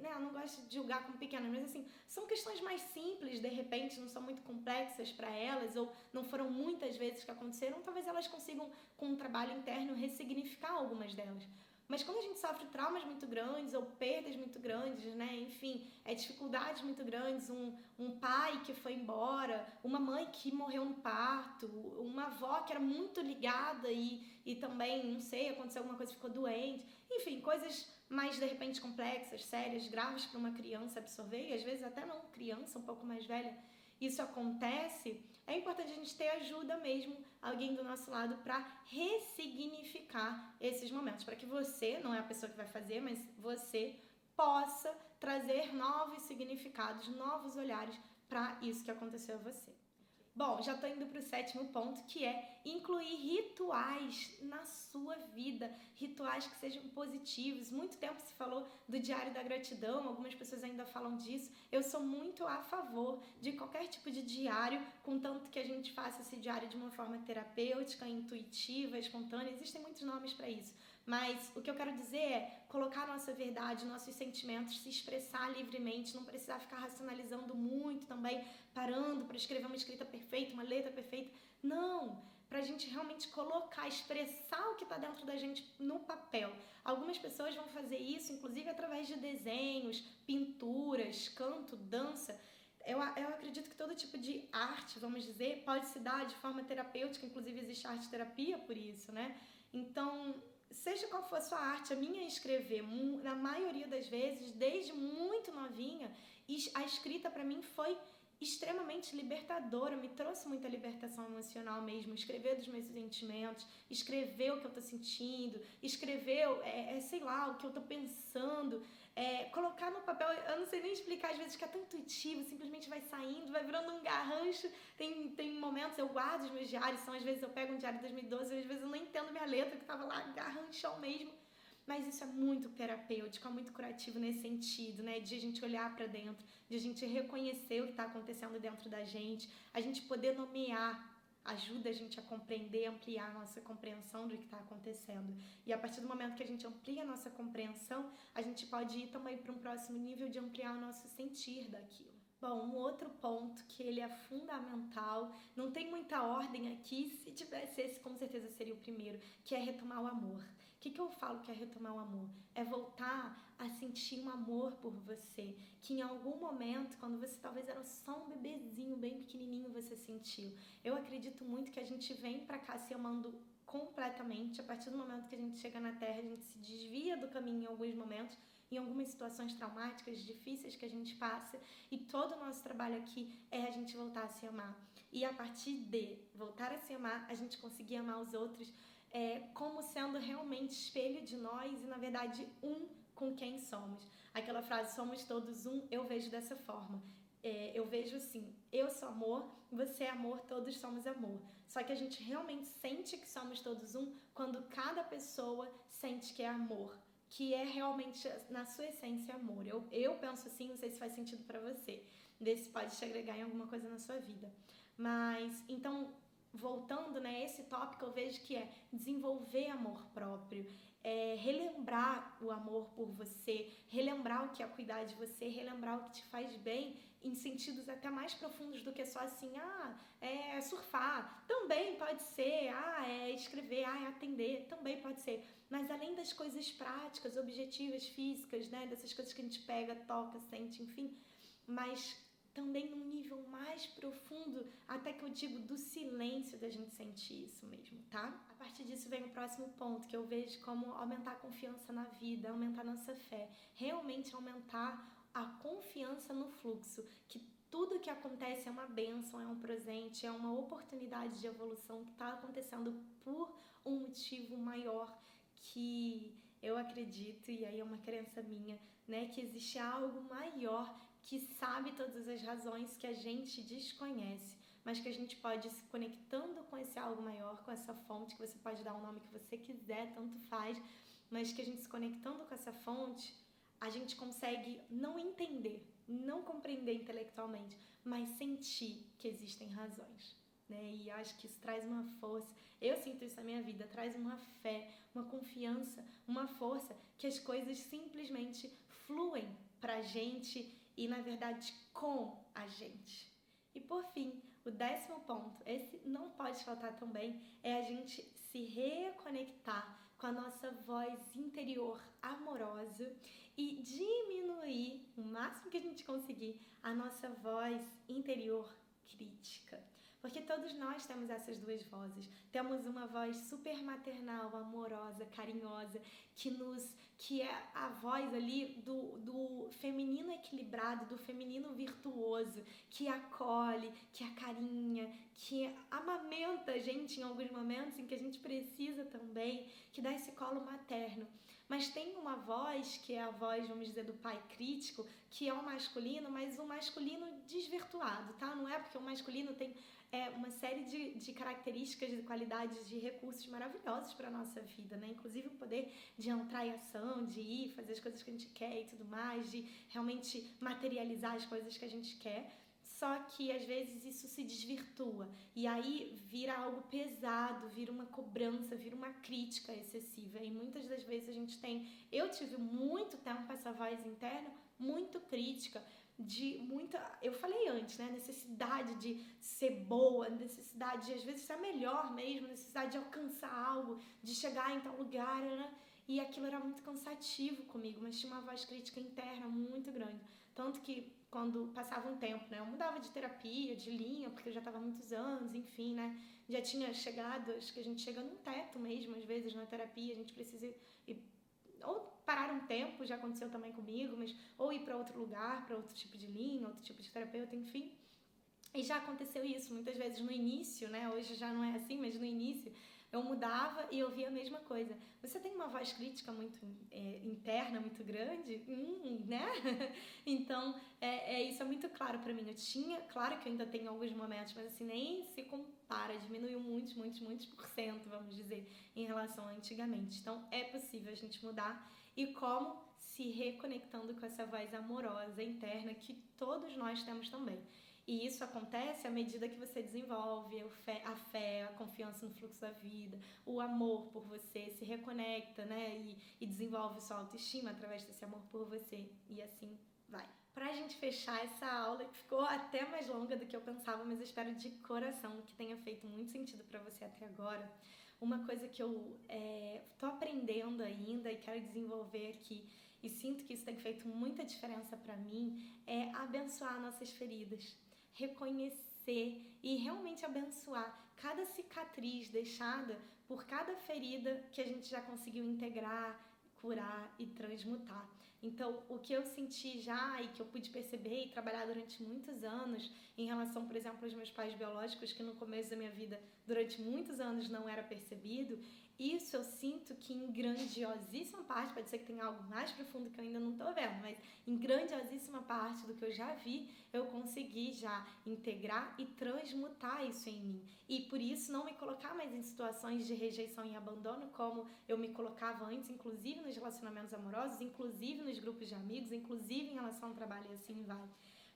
né? Eu não gosto de julgar como pequenas, mas assim, são questões mais simples, de repente, não são muito complexas para elas, ou não foram muitas vezes que aconteceram, talvez elas consigam, com um trabalho interno, ressignificar algumas delas. Mas quando a gente sofre traumas muito grandes ou perdas muito grandes, né? Enfim, dificuldades muito grandes, um pai que foi embora, uma mãe que morreu no parto, uma avó que era muito ligada e também, não sei, aconteceu alguma coisa, ficou doente. Enfim, coisas mais, de repente, complexas, sérias, graves para uma criança absorver, e às vezes até não criança, um pouco mais velha, isso acontece. É importante a gente ter ajuda mesmo, alguém do nosso lado, para ressignificar esses momentos, para que você, não é a pessoa que vai fazer, mas você possa trazer novos significados, novos olhares para isso que aconteceu a você. Bom, já estou indo para o sétimo ponto, que é incluir rituais na sua vida, rituais que sejam positivos. Muito tempo se falou do diário da gratidão, algumas pessoas ainda falam disso. Eu sou muito a favor de qualquer tipo de diário, contanto que a gente faça esse diário de uma forma terapêutica, intuitiva, espontânea. Existem muitos nomes para isso. Mas o que eu quero dizer é colocar a nossa verdade, nossos sentimentos, se expressar livremente, não precisar ficar racionalizando muito também, parando para escrever uma escrita perfeita, uma letra perfeita. Não, para a gente realmente colocar, expressar o que está dentro da gente no papel. Algumas pessoas vão fazer isso, inclusive através de desenhos, pinturas, canto, dança. Eu acredito que todo tipo de arte, vamos dizer, pode se dar de forma terapêutica, inclusive existe arte-terapia por isso, né? Então, seja qual for a sua arte, a minha é escrever, na maioria das vezes, desde muito novinha, a escrita para mim foi extremamente libertadora, me trouxe muita libertação emocional mesmo, escrever dos meus sentimentos, escrever o que eu tô sentindo, escrever, sei lá, o que eu tô pensando, colocar no papel, eu não sei nem explicar, às vezes que é tão intuitivo, simplesmente vai saindo, vai virando um garrancho, tem momentos, eu guardo os meus diários, às vezes eu pego um diário de 2012, às vezes eu não entendo minha letra, que tava lá, garranchão mesmo, mas isso é muito terapêutico, é muito curativo nesse sentido, né? De a gente olhar para dentro, de a gente reconhecer o que está acontecendo dentro da gente, a gente poder nomear, ajuda a gente a compreender, ampliar a nossa compreensão do que está acontecendo. E a partir do momento que a gente amplia a nossa compreensão, a gente pode ir também para um próximo nível de ampliar o nosso sentir daquilo. Bom, um outro ponto que ele é fundamental, não tem muita ordem aqui, se tivesse esse com certeza seria o primeiro, que é retomar o amor. O que eu falo que é retomar o amor? É voltar a sentir um amor por você, que em algum momento, quando você talvez era só um bebezinho bem pequenininho, você sentiu. Eu acredito muito que a gente vem pra cá se amando completamente. A partir do momento que a gente chega na Terra, a gente se desvia do caminho em alguns momentos, em algumas situações traumáticas, difíceis que a gente passa, e todo o nosso trabalho aqui é a gente voltar a se amar. E a partir de voltar a se amar, a gente conseguir amar os outros como sendo realmente espelho de nós e, na verdade, um com quem somos. Aquela frase, somos todos um, eu vejo dessa forma. Eu vejo assim, eu sou amor, você é amor, todos somos amor. Só que a gente realmente sente que somos todos um quando cada pessoa sente que é amor, que é realmente, na sua essência, amor. Eu penso assim, não sei se faz sentido pra você, ver se pode te agregar em alguma coisa na sua vida. Mas, então, voltando, né, esse tópico eu vejo que é desenvolver amor próprio, relembrar o amor por você, relembrar o que é cuidar de você, relembrar o que te faz bem em sentidos até mais profundos do que só assim, surfar, também pode ser, escrever, atender, também pode ser. Mas além das coisas práticas, objetivas, físicas, né, dessas coisas que a gente pega, toca, sente, enfim, mas também num nível mais profundo, até que eu digo do silêncio da gente sentir isso mesmo, tá? A partir disso vem o próximo ponto, que eu vejo como aumentar a confiança na vida, aumentar a nossa fé, realmente aumentar a confiança no fluxo, que tudo que acontece é uma bênção, é um presente, é uma oportunidade de evolução que está acontecendo por um motivo maior, que eu acredito, e aí é uma crença minha, né, que existe algo maior que sabe todas as razões que a gente desconhece, mas que a gente pode ir se conectando com esse algo maior, com essa fonte, que você pode dar o nome que você quiser, tanto faz, mas que a gente se conectando com essa fonte, a gente consegue não entender, não compreender intelectualmente, mas sentir que existem razões, né? E acho que isso traz uma força, eu sinto isso na minha vida, traz uma fé, uma confiança, uma força, que as coisas simplesmente fluem pra gente e, na verdade, com a gente. E, por fim, o 10º ponto, esse não pode faltar também, é a gente se reconectar com a nossa voz interior amorosa e diminuir, o máximo que a gente conseguir, a nossa voz interior crítica. Porque todos nós temos essas duas vozes. Temos uma voz super maternal, amorosa, carinhosa, que é a voz ali do feminino equilibrado, do feminino virtuoso, que acolhe, que acarinha, que amamenta a gente em alguns momentos em que a gente precisa também, que dá esse colo materno. Mas tem uma voz, que é a voz, vamos dizer, do pai crítico, que é o masculino, mas o masculino desvirtuado, tá? Não é porque o masculino tem uma série de características, de qualidades, de recursos maravilhosos para a nossa vida, né? Inclusive o poder de entrar em ação, de ir, fazer as coisas que a gente quer e tudo mais, de realmente materializar as coisas que a gente quer. Só que às vezes isso se desvirtua e aí vira algo pesado, vira uma cobrança, vira uma crítica excessiva. E muitas das vezes a gente eu tive muito tempo essa voz interna muito crítica, eu falei antes, né, necessidade de ser boa, necessidade de às vezes ser melhor mesmo, necessidade de alcançar algo, de chegar em tal lugar, né? E aquilo era muito cansativo comigo, mas tinha uma voz crítica interna muito grande. Tanto que quando passava um tempo, né, eu mudava de terapia, de linha, porque eu já estava há muitos anos, enfim, né, já tinha chegado, acho que a gente chega num teto mesmo, às vezes, na terapia, a gente precisa ir, ou parar um tempo, já aconteceu também comigo, mas ou ir para outro lugar, para outro tipo de linha, outro tipo de terapeuta, enfim. E já aconteceu isso muitas vezes no início, né? Hoje já não é assim, mas no início eu mudava e eu via a mesma coisa. Você tem uma voz crítica muito interna, muito grande, né? Então, isso é muito claro pra mim. Claro que eu ainda tenho alguns momentos, mas assim, nem se compara, diminuiu muitos %, vamos dizer, em relação a antigamente. Então, é possível a gente mudar. E como? Se reconectando com essa voz amorosa, interna, que todos nós temos também. E isso acontece à medida que você desenvolve a fé, a confiança no fluxo da vida, o amor por você, se reconecta, né? E desenvolve sua autoestima através desse amor por você. E assim vai. Pra gente fechar essa aula, que ficou até mais longa do que eu pensava, mas eu espero de coração que tenha feito muito sentido pra você até agora. Uma coisa que eu tô aprendendo ainda e quero desenvolver aqui, e sinto que isso tem feito muita diferença pra mim, é abençoar nossas feridas. Reconhecer e realmente abençoar cada cicatriz deixada por cada ferida que a gente já conseguiu integrar, curar e transmutar. Então, o que eu senti já e que eu pude perceber e trabalhar durante muitos anos em relação, por exemplo, aos meus pais biológicos, que no começo da minha vida, durante muitos anos, não era percebido, isso eu sinto que em grandiosíssima parte, pode ser que tenha algo mais profundo que eu ainda não estou vendo, mas em grandiosíssima parte do que eu já vi, eu consegui já integrar e transmutar isso em mim. E por isso não me colocar mais em situações de rejeição e abandono como eu me colocava antes, inclusive nos relacionamentos amorosos, inclusive nos grupos de amigos, inclusive em relação ao trabalho e assim vai.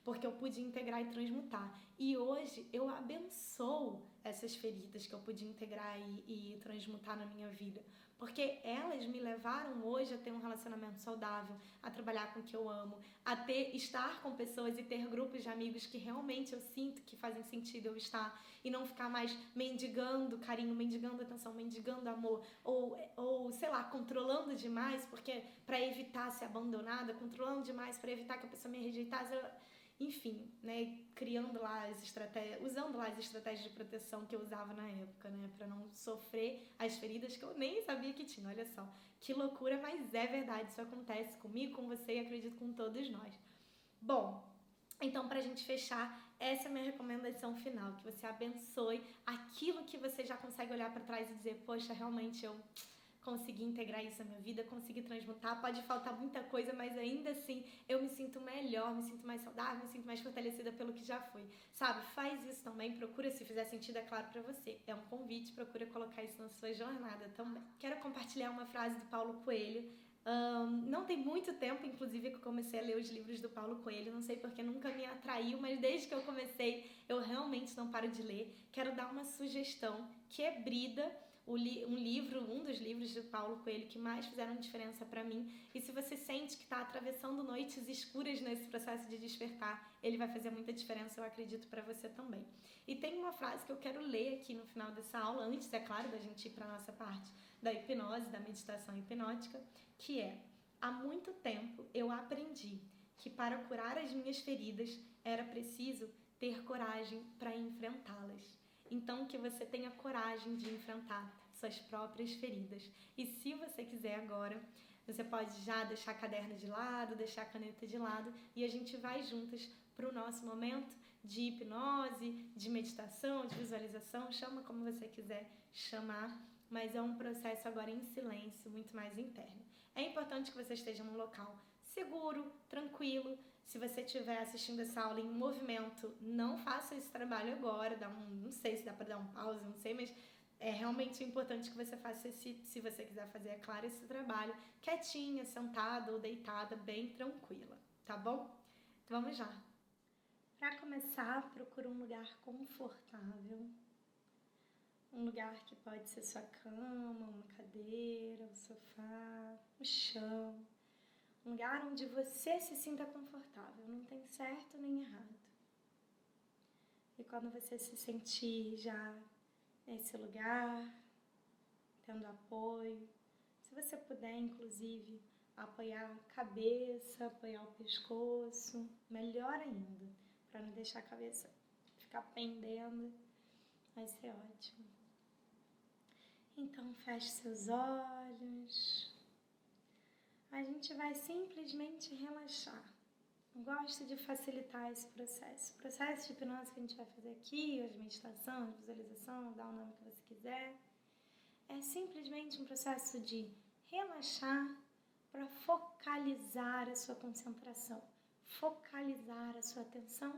Porque eu pude integrar e transmutar. E hoje eu abençoo essas feridas que eu pude integrar e transmutar na minha vida. Porque elas me levaram hoje a ter um relacionamento saudável, a trabalhar com o que eu amo, a estar com pessoas e ter grupos de amigos que realmente eu sinto que fazem sentido eu estar e não ficar mais mendigando carinho, mendigando atenção, mendigando amor ou sei lá, controlando demais porque para evitar ser abandonada, controlando demais para evitar que a pessoa me rejeitasse. Enfim, né, criando lá as estratégias, usando lá as estratégias de proteção que eu usava na época, né, para não sofrer as feridas que eu nem sabia que tinha. Olha só, que loucura, mas é verdade, isso acontece comigo, com você e acredito com todos nós. Bom, então pra gente fechar, essa é a minha recomendação final, que você abençoe aquilo que você já consegue olhar para trás e dizer, poxa, realmente eu consegui integrar isso na minha vida, consegui transmutar, pode faltar muita coisa, mas ainda assim eu me sinto melhor, me sinto mais saudável, me sinto mais fortalecida pelo que já foi, sabe? Faz isso também, procura, se fizer sentido, é claro pra você, é um convite, procura colocar isso na sua jornada também. Quero compartilhar uma frase do Paulo Coelho. Não tem muito tempo, inclusive, que eu comecei a ler os livros do Paulo Coelho, não sei porque nunca me atraiu, mas desde que eu comecei, eu realmente não paro de ler. Quero dar uma sugestão, que é Brida, um dos livros de Paulo Coelho que mais fizeram diferença para mim. E se você sente que está atravessando noites escuras nesse processo de despertar, ele vai fazer muita diferença, eu acredito, para você também. E tem uma frase que eu quero ler aqui no final dessa aula, antes, é claro, da gente ir para a nossa parte da hipnose, da meditação hipnótica, que é: há muito tempo eu aprendi que para curar as minhas feridas era preciso ter coragem para enfrentá-las. Então, que você tenha coragem de enfrentar suas próprias feridas. E se você quiser agora, você pode já deixar caderno de lado, deixar a caneta de lado e a gente vai juntas para o nosso momento de hipnose, de meditação, de visualização, chama como você quiser chamar, mas é um processo agora em silêncio, muito mais interno. É importante que você esteja num local seguro, tranquilo. Se você estiver assistindo essa aula em movimento, não faça esse trabalho agora, não sei se dá para dar um pause, não sei, mas é realmente importante que você faça se você quiser fazer, é claro, esse trabalho quietinha, sentada ou deitada, bem tranquila, tá bom? Então vamos lá. Para começar, procura um lugar confortável, um lugar que pode ser sua cama, uma cadeira, um sofá, o chão. Um lugar onde você se sinta confortável, não tem certo nem errado. E quando você se sentir já nesse lugar, tendo apoio, se você puder, inclusive, apoiar a cabeça, apoiar o pescoço, melhor ainda, para não deixar a cabeça ficar pendendo, vai ser ótimo. Então, feche seus olhos. A gente vai simplesmente relaxar. Eu gosto de facilitar esse processo. O processo de hipnose que a gente vai fazer aqui, ou de meditação, de visualização, dá o nome que você quiser, é simplesmente um processo de relaxar para focalizar a sua concentração, focalizar a sua atenção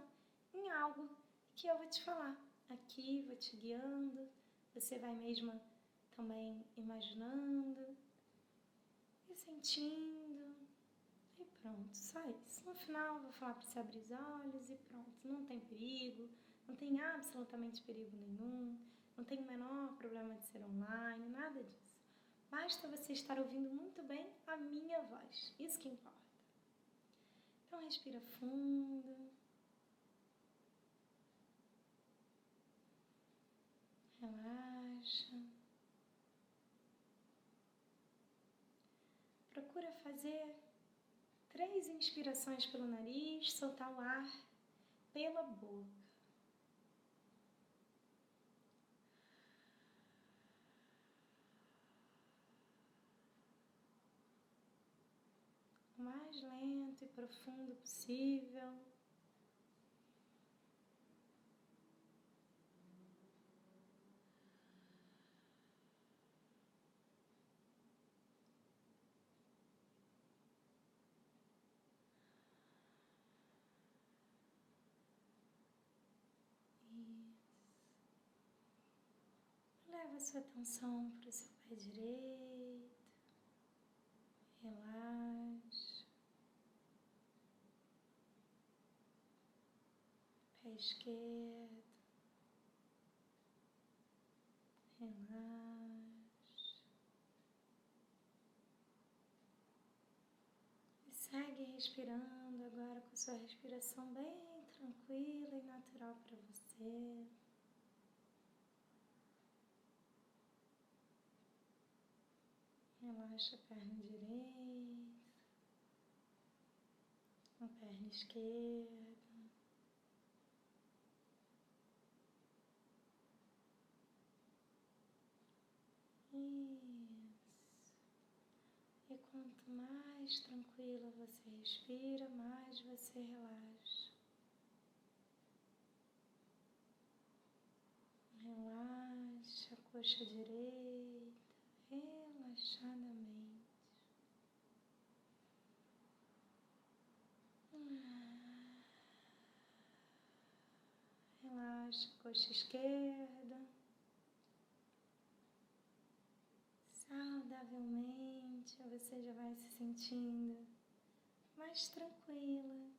em algo que eu vou te falar. Aqui, vou te guiando, você vai mesmo também imaginando e sentindo, e pronto, só isso. No final, vou falar para você abrir os olhos e pronto. Não tem perigo, não tem absolutamente perigo nenhum, não tem o menor problema de ser online, nada disso. Basta você estar ouvindo muito bem a minha voz, isso que importa. Então, respira fundo. Relaxa. Procura fazer 3 inspirações pelo nariz, soltar o ar pela boca. mais lento e profundo possível. Leva a sua atenção para o seu pé direito, relaxa, pé esquerdo, relaxa, e segue respirando agora com sua respiração bem tranquila e natural para você. Relaxa a perna direita, a perna esquerda. Isso. E quanto mais tranquila você respira, mais você relaxa. Relaxa a coxa direita, relaxadamente. Relaxa a coxa esquerda. Saudavelmente você já vai se sentindo mais tranquila,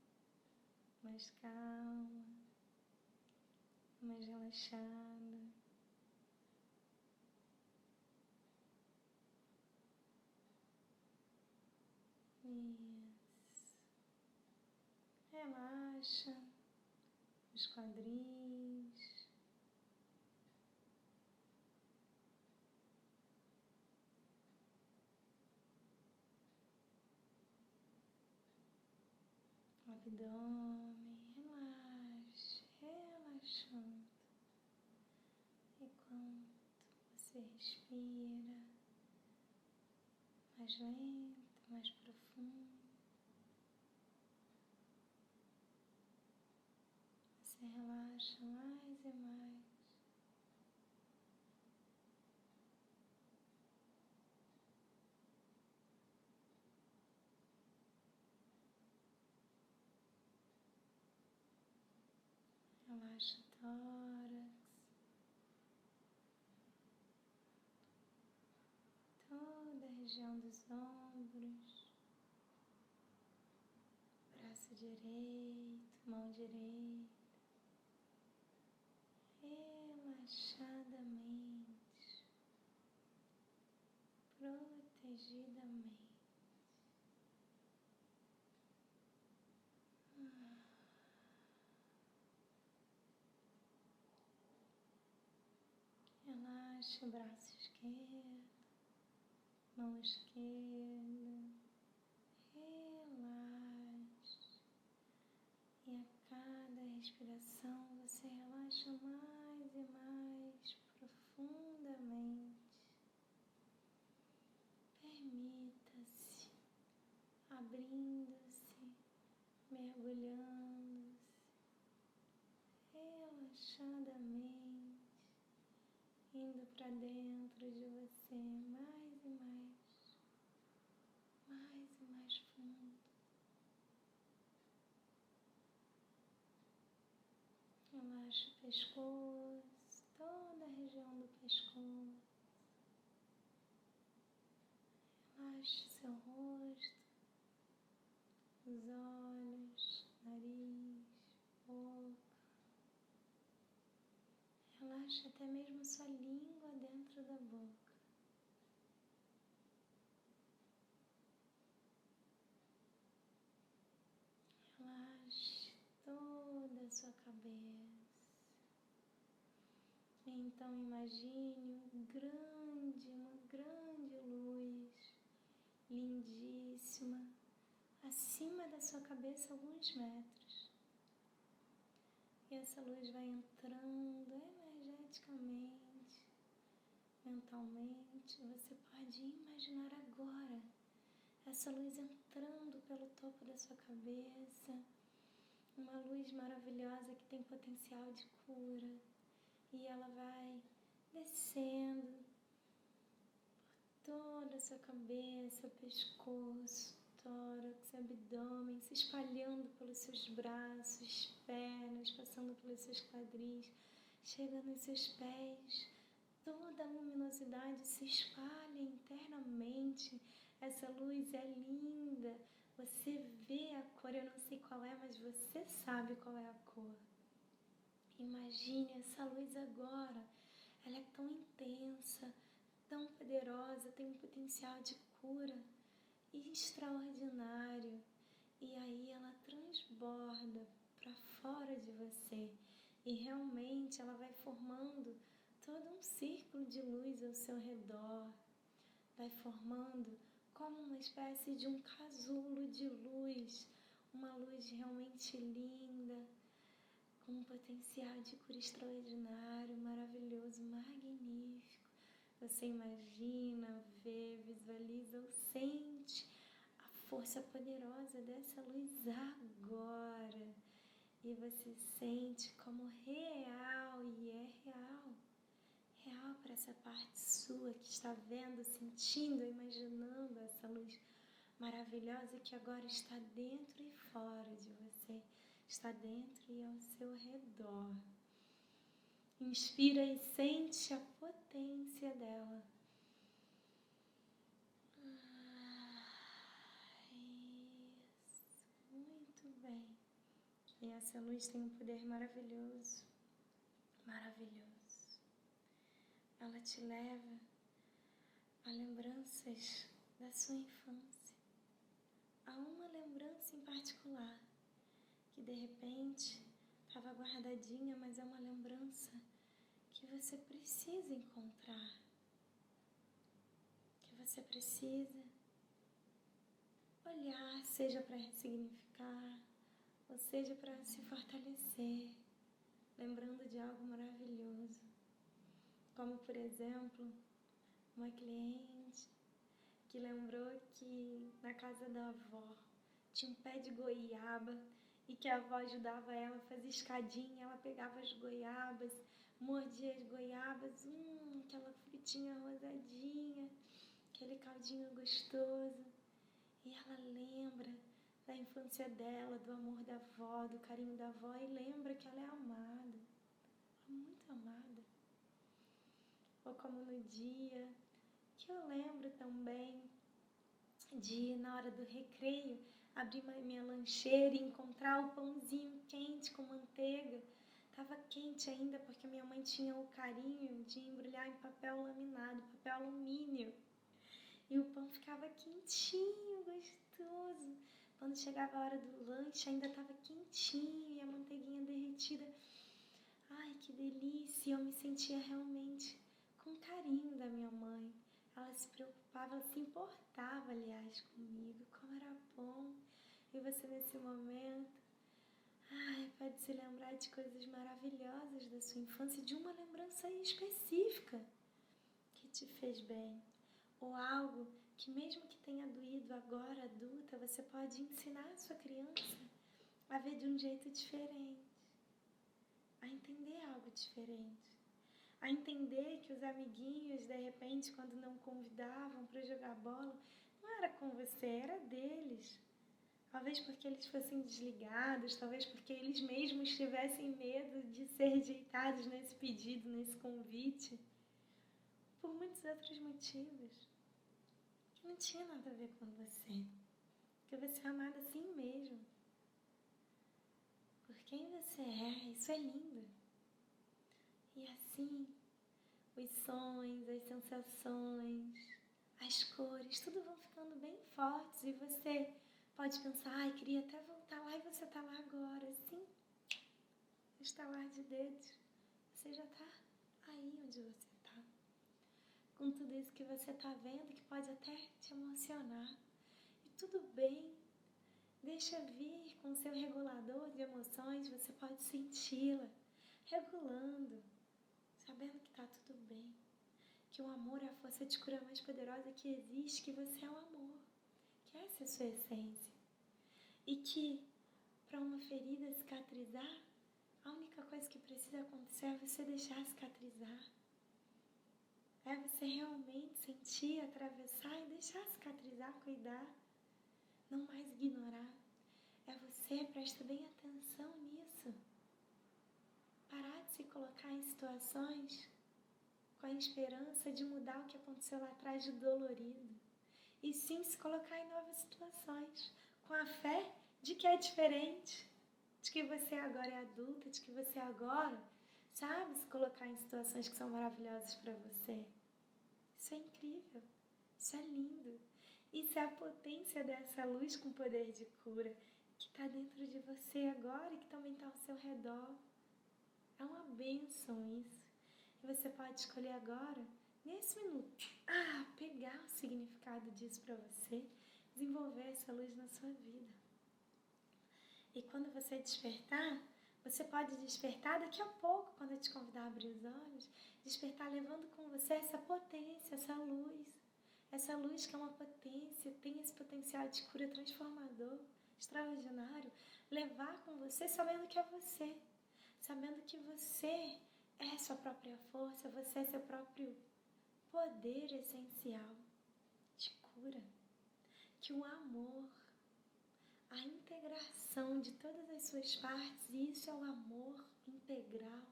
mais calma, mais relaxada. Isso. Relaxa os quadris. Abdômen, relaxe, relaxando. Enquanto você respira mais lento, mais profundo, você relaxa mais e mais. Relaxa o tórax, toda a região dos ombros, braço direito, mão direita, relaxadamente, protegidamente. Relaxa o braço esquerdo, mão esquerda, relaxa. E a cada respiração você relaxa mais e mais profundamente. Permita-se, abrindo-se, mergulhando-se, relaxadamente, indo para dentro de você mais e mais fundo. Relaxa o pescoço, toda a região do pescoço. Relaxe seu rosto, os olhos, nariz, boca. Relaxe até mesmo sua língua dentro da boca. Relaxe toda a sua cabeça. Então imagine uma grande luz, lindíssima, acima da sua cabeça alguns metros. E essa luz vai entrando energeticamente, mentalmente. Você pode imaginar agora essa essa luz entrando pelo topo da sua cabeça, uma luz maravilhosa que tem potencial de cura, e ela vai descendo por toda a sua cabeça, pescoço, tórax, abdômen, se espalhando pelos seus braços, pernas, passando pelos seus quadris, chega nos seus pés. Toda a luminosidade se espalha internamente. Essa luz é linda. Você vê a cor, eu não sei qual é, mas você sabe qual é a cor. Imagine essa luz agora. Ela é tão intensa, tão poderosa, tem um potencial de cura extraordinário. E aí ela transborda para fora de você. E realmente ela vai formando todo um círculo de luz ao seu redor. Vai formando como uma espécie de um casulo de luz. Uma luz realmente linda, com um potencial de cura extraordinário, maravilhoso, magnífico. Você imagina, vê, visualiza ou sente a força poderosa dessa luz agora. E você sente como real, e é real. Real para essa parte sua que está vendo, sentindo, imaginando essa luz maravilhosa que agora está dentro e fora de você. Está dentro e ao seu redor. Inspira e sente a potência dela. Isso, muito bem. E essa luz tem um poder maravilhoso, maravilhoso. Ela te leva a lembranças da sua infância. Há uma lembrança em particular que de repente estava guardadinha, mas é uma lembrança que você precisa encontrar, que você precisa olhar, seja para ressignificar, ou seja para se fortalecer, lembrando de algo maravilhoso. Como, por exemplo, uma cliente que lembrou que na casa da avó tinha um pé de goiaba e que a avó ajudava ela a fazer escadinha, ela pegava as goiabas, mordia as goiabas, aquela frutinha rosadinha, aquele caldinho gostoso. E ela lembra da infância dela, do amor da avó, do carinho da avó, e lembra que ela é amada, muito amada. Ou como no dia que eu lembro também de, na hora do recreio, abrir minha lancheira e encontrar o pãozinho quente com manteiga. Estava quente ainda porque minha mãe tinha o carinho de embrulhar em papel laminado, papel alumínio. E o pão ficava quentinho, gostoso. Quando chegava a hora do lanche, ainda estava quentinho e a manteiguinha derretida. Ai, que delícia! Eu me sentia realmente com carinho da minha mãe. Ela se preocupava, ela se importava, aliás, comigo. Como era bom. E você, nesse momento, pode se lembrar de coisas maravilhosas da sua infância, de uma lembrança específica que te fez bem. Ou algo que, mesmo que tenha doído agora, adulta, você pode ensinar a sua criança a ver de um jeito diferente, a entender algo diferente, a entender que os amiguinhos, de repente, quando não convidavam para jogar bola, não era com você, era deles. Talvez porque eles fossem desligados, talvez porque eles mesmos tivessem medo de ser rejeitados nesse pedido, nesse convite, por muitos outros motivos. Que não tinha nada a ver com você. Que você é amado assim mesmo. Por quem você é, isso é lindo. E assim, os sons, as sensações, as cores, tudo vão ficando bem fortes. E você pode pensar, queria até voltar lá, e você está lá agora, assim, no estalar de dedos. Você já está aí onde você está. Com tudo isso que você está vendo, que pode até te emocionar. E tudo bem, deixa vir com o seu regulador de emoções, você pode senti-la regulando, sabendo que está tudo bem. Que o amor é a força de cura mais poderosa que existe, que você é o amor. que essa é a sua essência. E que para uma ferida cicatrizar, a única coisa que precisa acontecer é você deixar cicatrizar. É você realmente sentir, atravessar e deixar cicatrizar, cuidar. Não mais ignorar. É você, presta bem atenção nisso. Parar de se colocar em situações com a esperança de mudar o que aconteceu lá atrás de dolorido. E sim se colocar em novas situações, com a fé de que é diferente, de que você agora é adulta, de que você agora sabe se colocar em situações que são maravilhosas para você. Isso é incrível, isso é lindo. Isso é a potência dessa luz com poder de cura que está dentro de você agora e que também está ao seu redor. É uma bênção isso. E você pode escolher agora, nesse minuto, pegar o significado disso para você, desenvolver essa luz na sua vida. E quando você despertar, você pode despertar daqui a pouco, quando eu te convidar a abrir os olhos, despertar levando com você essa potência, essa luz que é uma potência, tem esse potencial de cura transformador, extraordinário, levar com você sabendo que é você, sabendo que você é sua própria força, você é seu próprio poder essencial de cura, que o amor, a integração de todas as suas partes, isso é o amor integral,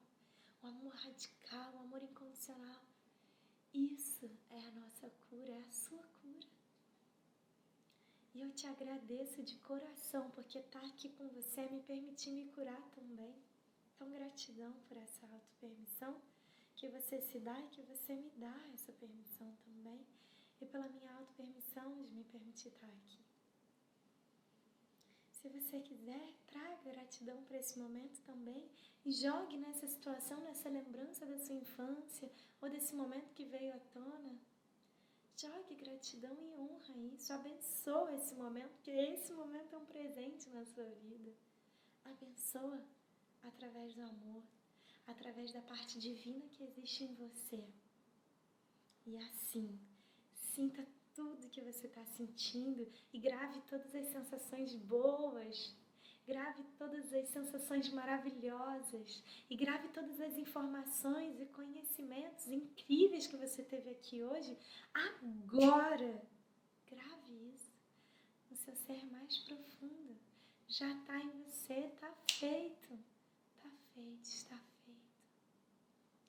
o amor radical, o amor incondicional. Isso é a nossa cura, é a sua cura. E eu te agradeço de coração, porque estar aqui com você me permitir me curar também. Então, gratidão por essa auto-permissão que você se dá e que você me dá essa permissão também. E pela minha auto-permissão de me permitir estar aqui. Se você quiser, traga gratidão para esse momento também e jogue nessa situação, nessa lembrança da sua infância ou desse momento que veio à tona. Jogue gratidão e honra isso, abençoa esse momento, porque esse momento é um presente na sua vida. Abençoa através do amor, através da parte divina que existe em você. E assim, sinta tudo que você está sentindo e grave todas as sensações boas, grave todas as sensações maravilhosas e grave todas as informações e conhecimentos incríveis que você teve aqui hoje, agora. Grave isso no seu ser mais profundo. Já está em você, está feito, está feito.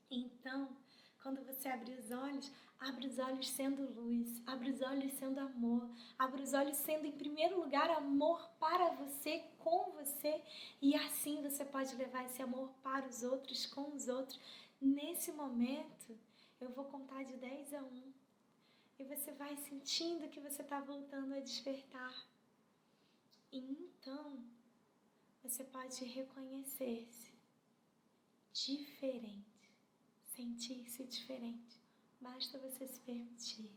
Então, quando você abrir os olhos, abre os olhos sendo luz, abre os olhos sendo amor, abre os olhos sendo, em primeiro lugar, amor para você, com você, e assim você pode levar esse amor para os outros, com os outros. Nesse momento, eu vou contar de 10 a 1, e você vai sentindo que você está voltando a despertar. E então, você pode reconhecer-se diferente. Sentir-se diferente. Basta você se permitir.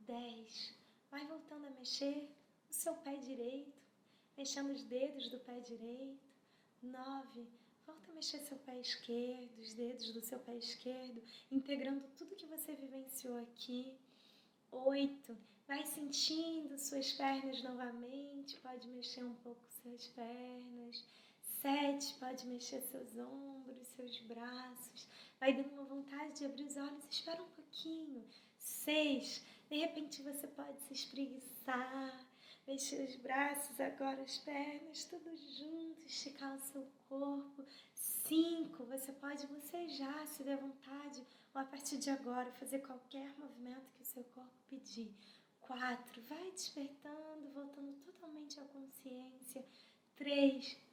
10. Vai voltando a mexer o seu pé direito, mexendo os dedos do pé direito. 9. Volta a mexer seu pé esquerdo, os dedos do seu pé esquerdo, integrando tudo que você vivenciou aqui. 8. Vai sentindo suas pernas novamente, pode mexer um pouco suas pernas. 7. Pode mexer seus ombros, seus braços. Vai dando uma vontade de abrir os olhos, espera um pouquinho. 6. De repente você pode se espreguiçar, mexer os braços, agora as pernas, tudo junto, esticar o seu corpo. 5. Você pode bocejar, se der vontade, ou a partir de agora fazer qualquer movimento que o seu corpo pedir. 4. Vai despertando, voltando totalmente à consciência. 3.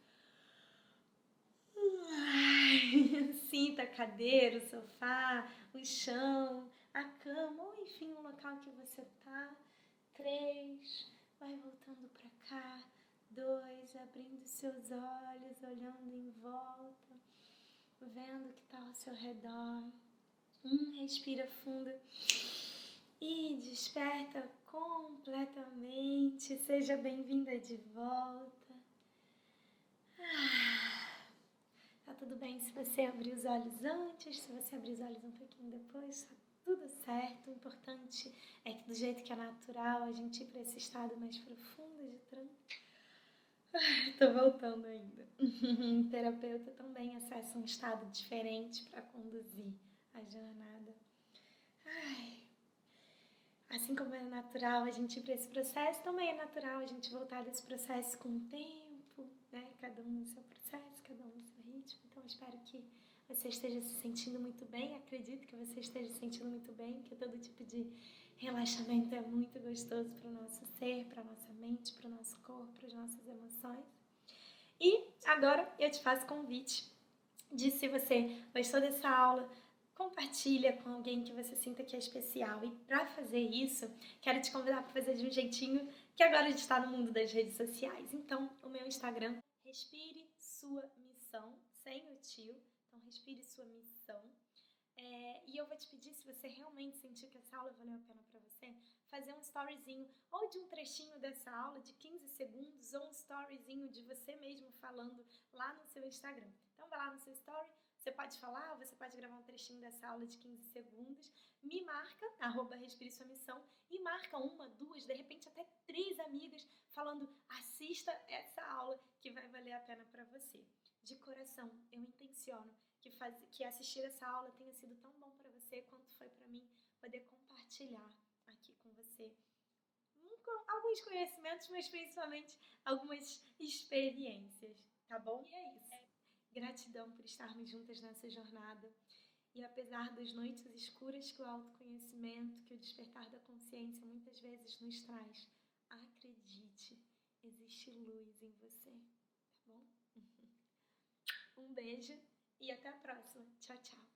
Sinta a cadeira, o sofá, o chão, a cama, ou enfim, o local que você tá. 3. Vai voltando para cá. 2. Abrindo seus olhos, olhando em volta, vendo o que está ao seu redor. 1. Respira fundo e desperta completamente. Seja bem-vinda de volta. Tá tudo bem se você abrir os olhos antes, se você abrir os olhos um pouquinho depois, tudo certo. O importante é que do jeito que é natural, a gente ir para esse estado mais profundo de transe. Tô voltando ainda. O terapeuta também acessa um estado diferente para conduzir a jornada. Assim como é natural a gente ir para esse processo, também é natural a gente voltar desse processo com o tempo, né? Cada um no seu processo, cada um no seu ritmo. Então, eu espero que você esteja se sentindo muito bem. Acredito que você esteja se sentindo muito bem, que todo tipo de relaxamento é muito gostoso para o nosso ser, para a nossa mente, para o nosso corpo, para as nossas emoções. E agora eu te faço convite de, se você gostou dessa aula, compartilha com alguém que você sinta que é especial. E para fazer isso, quero te convidar para fazer de um jeitinho que agora a gente está no mundo das redes sociais. Então, o meu Instagram, Respire Sua Missão, sem o tio. Então, Respire Sua Missão. E eu vou te pedir, se você realmente sentiu que essa aula valeu a pena para você, fazer um storyzinho, ou de um trechinho dessa aula de 15 segundos, ou um storyzinho de você mesmo falando lá no seu Instagram. Então vai lá no seu story, você pode falar, você pode gravar um trechinho dessa aula de 15 segundos, me marca, @Respire Sua Missão, e marca 1, 2, de repente até 3 amigas, falando, assista essa aula que vai valer a pena para você. De coração, eu intenciono que assistir essa aula tenha sido tão bom para você quanto foi para mim poder compartilhar aqui com você alguns conhecimentos, mas principalmente algumas experiências, tá bom? E é isso. Gratidão por estarmos juntas nessa jornada. E apesar das noites escuras que o autoconhecimento, que o despertar da consciência muitas vezes nos traz, acredite, existe luz em você, tá bom? Um beijo e até a próxima. Tchau, tchau.